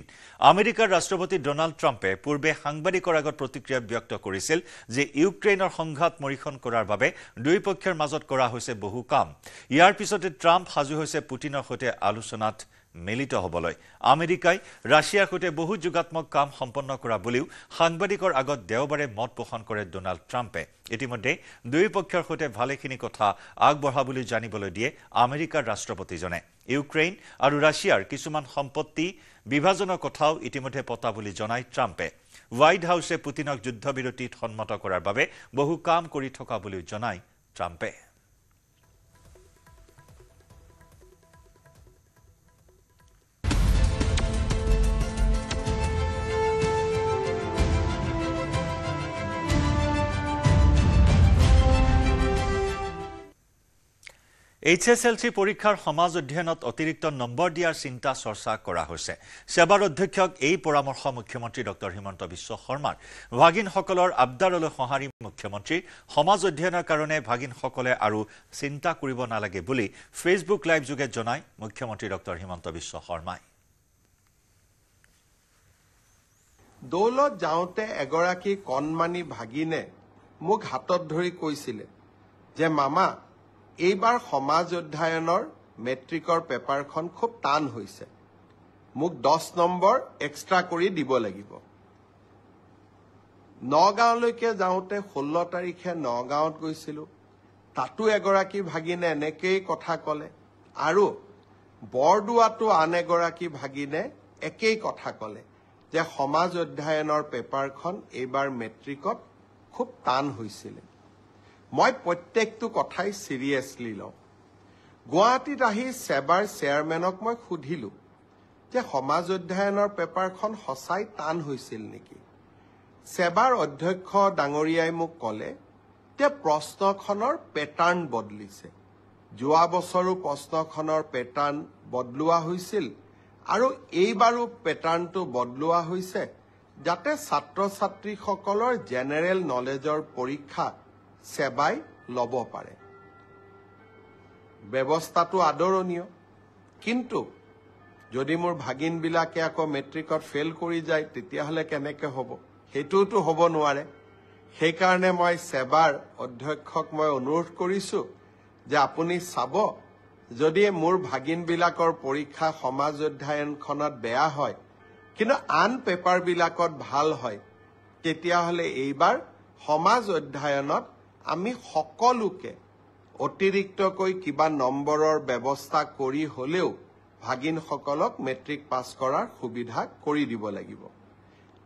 আমেৰিকাৰ ৰাষ্ট্ৰপতি ডোনাল্ড ট্ৰাম্পে পূৰ্বে সাংবাদিকৰ আগত প্ৰতিক্ৰিয়া ব্যক্ত কৰিছিল যে ইউক্ৰেইনৰ সংঘাত মৰিখন কৰাৰ বাবে দুই পক্ষৰ মাজত কৰা হৈছে বহু কাম ইয়াৰ পিছতে ট্ৰাম্প সাজু হৈছে পুটিনৰ সৈতে আলোচনাত মিলিত হ'বলৈ আমেৰিকাই ৰাছিয়াৰ সৈতে বহু যোগাত্মক কাম সম্পন্ন কৰা বুলিও সাংবাদিকৰ আগত দেওবাৰে মত পোষণ কৰে ডোনাল্ড ট্ৰাম্পে ইতিমধ্যে দুই পক্ষৰ সৈতে ভালেখিনি কথা আগবঢ়া বুলি জানিবলৈ দিয়ে আমেৰিকাৰ ৰাষ্ট্ৰপতিজনে ইউক্ৰেইন আৰু ৰাছিয়াৰ কিছুমান সম্পত্তি বিভাজনৰ কথাও ইতিমধ্যে পতা বুলি জনায় ট্ৰাম্পে হোৱাইট হাউছে পুতিনক যুদ্ধবিৰতিত সন্মত কৰাৰ বাবে বহু কাম কৰি থকা বুলি জনায় ট্ৰাম্পে HSLC পৰীক্ষাৰ সমাজ অধ্যয়নত অতিৰিক্ত নম্বৰ দিয়াৰ চিন্তা চৰ্চা কৰা হৈছে সেৱাৰ অধ্যক্ষক এই পৰামৰ্শ মুখ্যমন্ত্ৰী ডক্টৰ হিমন্ত বিশ্ব শৰ্মাৰ ভাগিনসকলৰ আবদাৰলৈ সঁহাৰি মুখ্যমন্ত্ৰী সমাজ অধ্যয়নৰ কাৰণে ভাগিনসকলে আৰু চিন্তা কৰিব নালাগে বুলি ফেচবুক লাইভ যোগে জনায় মুখ্যমন্ত্ৰী ডক্টৰ হিমন্ত বিশ্ব শৰ্মাই দৌলত যাওঁতে এগৰাকী কণমানি ভাগিনে মোক হাতত ধৰি কৈছিলে যে মামা এইবাৰ সমাজ অধ্যয়নৰ মেট্ৰিকৰ পেপাৰখন খুব টান হৈছে মোক 10 নম্বৰ এক্সট্ৰা কৰি দিব লাগিব নগাঁৱলৈকে যাওঁতে 16 তাৰিখে নগাঁৱত গৈছিলো তাতো এগৰাকী ভাগিনে এনেকেই কথা ক'লে আৰু বৰদুৱাটো আন এগৰাকী ভাগিনে একেই কথা ক'লে যে সমাজ অধ্যয়নৰ পেপাৰখন এইবাৰ মেট্ৰিকত খুব টান হৈছিল মই প্ৰত্যেকটো কথাই সিৰিয়াসলি লওঁ গুৱাহাটীত আহি সেৱাৰ চেয়াৰমেনক মই সুধিলো যে সমাজ অধ্যয়নৰ পেপাৰখন সঁচাই টান হৈছিল নেকি সেৱাৰ অধ্যক্ষ ডাঙৰীয়াই মোক ক'লে যে প্ৰশ্নখনৰ পেটাৰ্ণ বদলিছে যোৱা বছৰো প্ৰশ্নখনৰ পেটাৰ্ণ বদলোৱা হৈছিল আৰু এইবাৰো পেটাৰ্ণটো বদলোৱা হৈছে যাতে ছাত্ৰ ছাত্ৰীসকলৰ জেনেৰেল নলেজৰ পৰীক্ষা সেৱাই ল'ব পাৰে ব্যৱস্থাটো আদৰণীয় কিন্তু যদি মোৰ ভাগিনবিলাকে আকৌ মেট্ৰিকত ফেল কৰি যায় তেতিয়াহলে কেনেকৈ হ'ব হেতুটো হ'ব নোৱাৰে সেইকাৰণে মই সেৱাৰ অধ্যক্ষক মই অনুৰোধ কৰিছো যে আপুনি চাব যদি মোৰ ভাগিনবিলাকৰ পৰীক্ষা সমাজ অধ্যয়নখনত বেয়া হয় কিন্তু আন পেপাৰবিলাকত ভাল হয় তেতিয়াহলে এইবাৰ সমাজ অধ্যয়নত আমি সকলোকে অতিৰিক্তকৈ কিবা নম্বৰৰ ব্যৱস্থা কৰি হলেও ভাগিনসকলক মেট্ৰিক পাছ কৰাৰ সুবিধা কৰি দিব লাগিব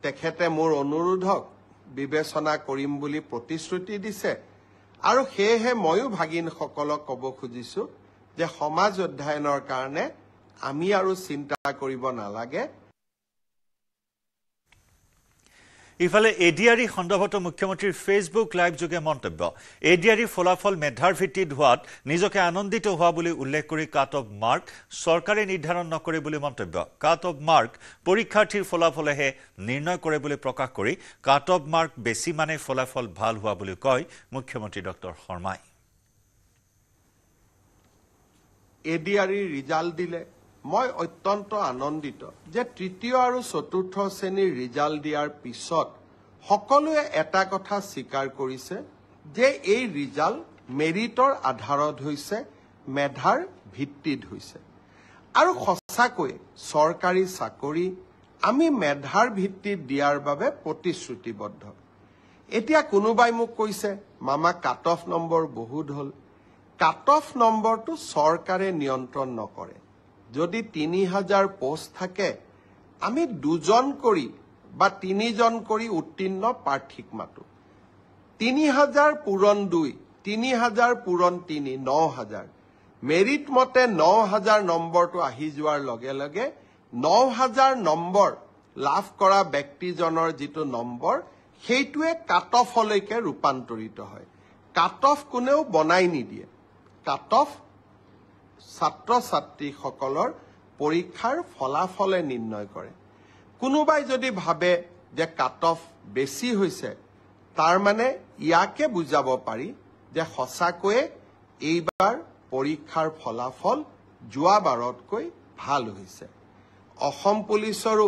তেখেতে মোৰ অনুৰোধক বিবেচনা কৰিম বুলি প্ৰতিশ্ৰুতি দিছে আৰু সেয়েহে ময়ো ভাগিনসকলক ক'ব খুজিছো যে সমাজ অধ্যয়নৰ কাৰণে আমি আৰু চিন্তা কৰিব নালাগে ইফালে এডিআৰি সন্দৰ্ভত মুখ্যমন্ত্ৰীৰ ফেচবুক লাইভ যোগে মন্তব্য এডিআৰিৰ ফলাফল মেধাৰ ভিত্তিত হোৱাত নিজকে আনন্দিত হোৱা বুলি উল্লেখ কৰি কাট অফ মাৰ্ক চৰকাৰে নিৰ্ধাৰণ নকৰে বুলি মন্তব্য কাট অফ মাৰ্ক পৰীক্ষাৰ্থীৰ ফলাফলেহে নিৰ্ণয় কৰে বুলি প্ৰকাশ কৰি কাট অফ মাৰ্ক বেছি মানে ফলাফল ভাল হোৱা বুলি কয় মুখ্যমন্ত্ৰী ডক্টৰ শৰ্মাই এডিআৰিৰ ৰিজাল্ট দিলে মই অত্যন্ত আনন্দিত যে তৃতীয় আৰু চতুৰ্থ শ্ৰেণীৰ ৰিজাল্ট দিয়াৰ পিছত সকলোৱে এটা কথা স্বীকাৰ কৰিছে যে এই ৰিজাল্ট মেৰিটৰ আধাৰত হৈছে মেধাৰ ভিত্তিত হৈছে আৰু সঁচাকৈ চৰকাৰী চাকৰি আমি মেধাৰ ভিত্তিত দিয়াৰ বাবে প্ৰতিশ্ৰুতিবদ্ধ এতিয়া কোনোবাই মোক কৈছে মামা কাট অফ নম্বৰ বহুত হ'ল কাট অফ নম্বৰটো চৰকাৰে নিয়ন্ত্ৰণ নকৰে যদি 3000 পোষ্ট থাকে আমি 2জন কৰি বা 3জন কৰি উত্তীৰ্ণ প্ৰাৰ্থীক মাতো 3000 পূৰণ 2 3000 পূৰণ 3 9000 মেৰিট মতে 9000 নম্বৰটো আহি যোৱাৰ লগে লগে 9000 নম্বৰ লাভ কৰা ব্যক্তিজনৰ যিটো নম্বৰ সেইটোৱে কাট অফলৈকে ৰূপান্তৰিত হয় কাট অফ কোনেও বনাই নিদিয়ে কাট অফ ছাত্ৰ ছাত্ৰীসকলৰ পৰীক্ষাৰ ফলাফলে নিৰ্ণয় কৰে কোনোবাই যদি ভাবে যে কাট অফ বেছি হৈছে তাৰ মানে ইয়াকে বুজাব পাৰি যে সঁচাকৈ এইবাৰ পৰীক্ষাৰ ফলাফল যোৱা বাৰতকৈ ভাল হৈছে অসম পুলিচৰো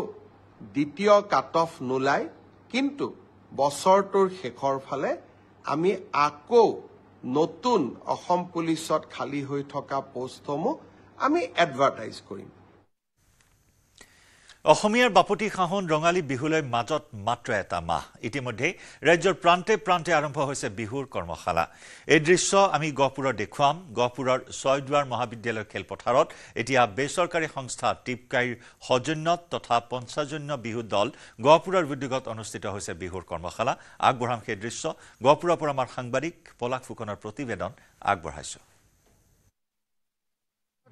দ্বিতীয় কাট অফ নোলাই কিন্তু বছৰটোৰ শেষৰ ফালে আমি আকৌ নতুন অসম পুলিচত খালি হৈ থকা পোষ্টসমূহ আমি এডভাৰটাইজ কৰিম অসমীয়াৰ বাপতি খাহন ৰঙালী বিহুলৈ মাজত মাত্ৰ এটা মাহ ইতিমধ্যে ৰাজ্যৰ প্ৰান্তে প্ৰান্তে আৰম্ভ হৈছে বিহুৰ কৰ্মশালা এই দৃশ্য আমি গহপুৰৰ দেখুৱাম গহপুৰৰ ছয়দুৱাৰ মহাবিদ্যালয় খেলপথাৰত এতিয়া বেচৰকাৰী সংস্থা টিপকাইৰ সৌজন্যত তথা ৫০জন্য বিহু দল গহপুৰৰ উদ্যোগত অনুষ্ঠিত হৈছে বিহুৰ কৰ্মশালা আগবঢ়াম সেই দৃশ্য গহপুৰৰ পৰা আমাৰ সাংবাদিক পলাক ফুকনৰ প্ৰতিবেদন আগবঢ়াইছো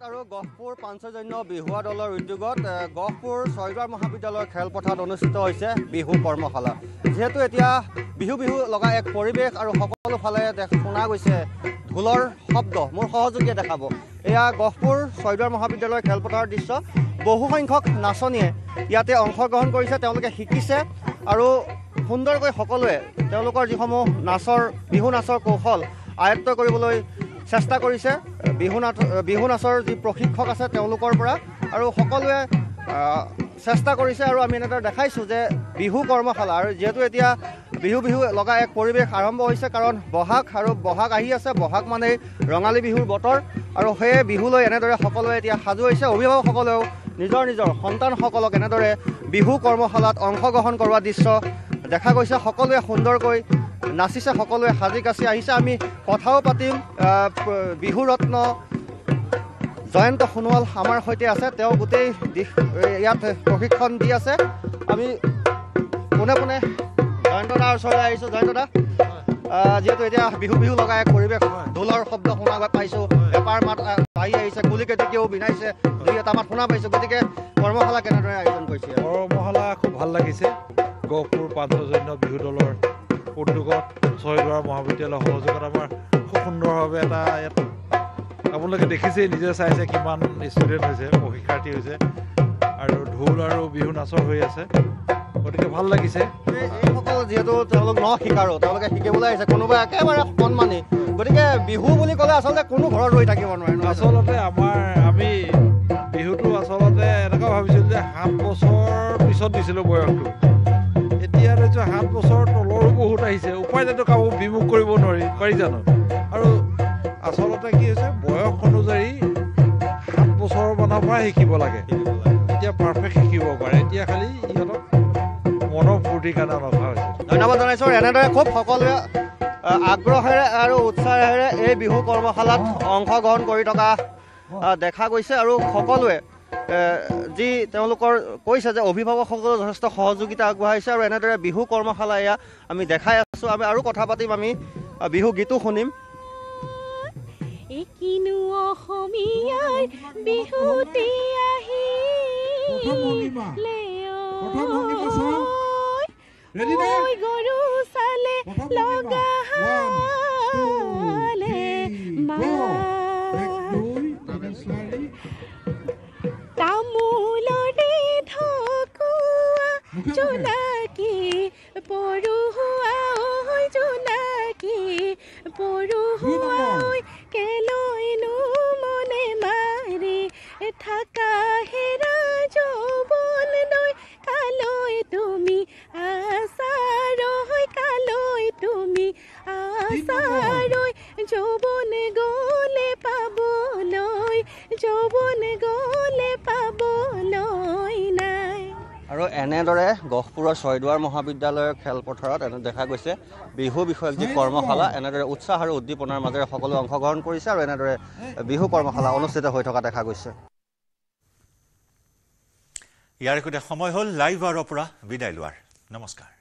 আৰু গহপুৰ ৫০জন্য বিহুৱা দলৰ উদ্যোগত গহপুৰ ছয়দুৱাৰ মহাবিদ্যালয়ৰ খেলপথাৰত অনুষ্ঠিত হৈছে বিহু কৰ্মশালা যেহেতু এতিয়া বিহু লগা এক পৰিৱেশ আৰু সকলো ফালে শুনা গৈছে ঢোলৰ শব্দ মোৰ সহযোগীয়ে দেখাব এয়া গহপুৰ ছয়দুৱাৰ মহাবিদ্যালয়ৰ খেলপথাৰৰ দৃশ্য বহু সংখ্যক নাচনীয়ে ইয়াতে অংশগ্ৰহণ কৰিছে তেওঁলোকে শিকিছে আৰু সুন্দৰকৈ সকলোৱে তেওঁলোকৰ যিসমূহ বিহু নাচৰ কৌশল আয়ত্ত কৰিবলৈ চেষ্টা কৰিছে বিহু নাচৰ যি প্ৰশিক্ষক আছে তেওঁলোকৰ পৰা আৰু সকলোৱে চেষ্টা কৰিছে আৰু আমি এনেদৰে দেখাইছোঁ যে বিহু কৰ্মশালা আৰু যিহেতু এতিয়া বিহু লগা এক পৰিৱেশ আৰম্ভ হৈছে কাৰণ বহাগ আহি আছে বহাগ মানে ৰঙালী বিহুৰ বতৰ আৰু সেই বিহুলৈ এনেদৰে সকলোৱে এতিয়া সাজু হৈছে অভিভাৱকসকলেও নিজৰ সন্তানসকলক এনেদৰে বিহু কৰ্মশালাত অংশগ্ৰহণ কৰোৱা দৃশ্য দেখা গৈছে সকলোৱে সুন্দৰকৈ নাচিছে সকলোৱে সাজি কাচি আহিছে আমি কথাও পাতিম বিহু ৰত্ন জয়ন্ত সোণোৱাল আমাৰ সৈতে আছে তেওঁ গোটেই ইয়াত প্ৰশিক্ষণ দি আছে আমি পোনে জয়ন্ত দাৰ ওচৰলৈ আহিছোঁ জয়ন্ত দা যিহেতু এতিয়া বিহু লগা এক পৰিৱেশ ঢোলৰ শব্দ শুনা পাইছোঁ এপাৰ মাত আহি আহিছে কুলি কেতেকীয়েও বিনাইছে দুই এটা মাত শুনা পাইছোঁ গতিকে কৰ্মশালা কেনেদৰে আয়োজন কৰিছে কৰ্মশালা খুব ভাল লাগিছে গহপুৰ ৫০জন্য বিহু দলৰ উদ্যোগত ছয়দুৱাৰ মহাবিদ্যালয় সহযোগত আমাৰ খুব সুন্দৰভাৱে এটা ইয়াত আপোনালোকে দেখিছে নিজে চাইছে কিমান ষ্টুডেণ্ট হৈছে শিক্ষাৰ্থী হৈছে আৰু ঢোল আৰু বিহু নাচৰ হৈ আছে গতিকে ভাল লাগিছে এইসকল যিহেতু তেওঁলোক শিকাৰো তেওঁলোকে শিকিবলৈ আহিছে কোনোবাই একেবাৰে সন্মানী গতিকে বিহু বুলি ক'লে আচলতে কোনো ঘৰত ৰৈ থাকিব নোৱাৰে আচলতে আমি বিহুটো আচলতে এনেকুৱা ভাবিছিলোঁ যে ৭ বছৰ পিছত দিছিলোঁ বয়সটো এতিয়া ৭ বছৰ তলৰো বহুত আহিছে উপায় যাতে কাকো বিমুখ কৰিব পাৰি জানো আৰু আচলতে কি হৈছে বয়স অনুযায়ী ৭ বছৰ মানৰ পৰা শিকিব লাগে এতিয়া পাৰফেক্ট শিকিব পাৰে এতিয়া খালি ইহঁতক মনৰ ফূৰ্তিৰ কাৰণে ৰখা হৈছে ধন্যবাদ জনাইছোঁ এনেদৰে খুব সকলোৱে আগ্ৰহেৰে আৰু উৎসাহেৰে এই বিহু কৰ্মশালাত অংশগ্ৰহণ কৰি থকা দেখা গৈছে আৰু সকলোৱে যি তেওঁলোকৰ কৈছে যে অভিভাৱকসকলে যথেষ্ট সহযোগিতা আগবঢ়াইছে আৰু এনেদৰে বিহু কৰ্মশালা এয়া আমি দেখাই আছোঁ আমি আৰু কথা পাতিম আমি বিহু গীতো শুনিম তামোলৰে ঢকুৱা জোনাকী পৰুৱা জোনাকী পৰুৱা কেলৈনো মনে মাৰি থাকা হেৰা যৌৱন লৈ কালৈ তুমি আছাৰৈ কালৈ তুমি আছাৰৈ যৌৱন গ'লে পাবলৈ যৌৱন গ'লে পাবলৈ নাই আৰু এনেদৰে গহপুৰৰ ছয়দুৱাৰ মহাবিদ্যালয়ৰ খেলপথাৰত এনে দেখা গৈছে বিহু বিষয়ক যি কৰ্মশালা এনেদৰে উৎসাহ আৰু উদ্দীপনাৰ মাজেৰে সকলোৱে অংশগ্ৰহণ কৰিছে আৰু এনেদৰে বিহু কৰ্মশালা অনুষ্ঠিত হৈ থকা দেখা গৈছে ইয়াৰ একোটা সময় হ'ল লাইভ আৰৰ পৰা বিদায় লোৱাৰ নমস্কাৰ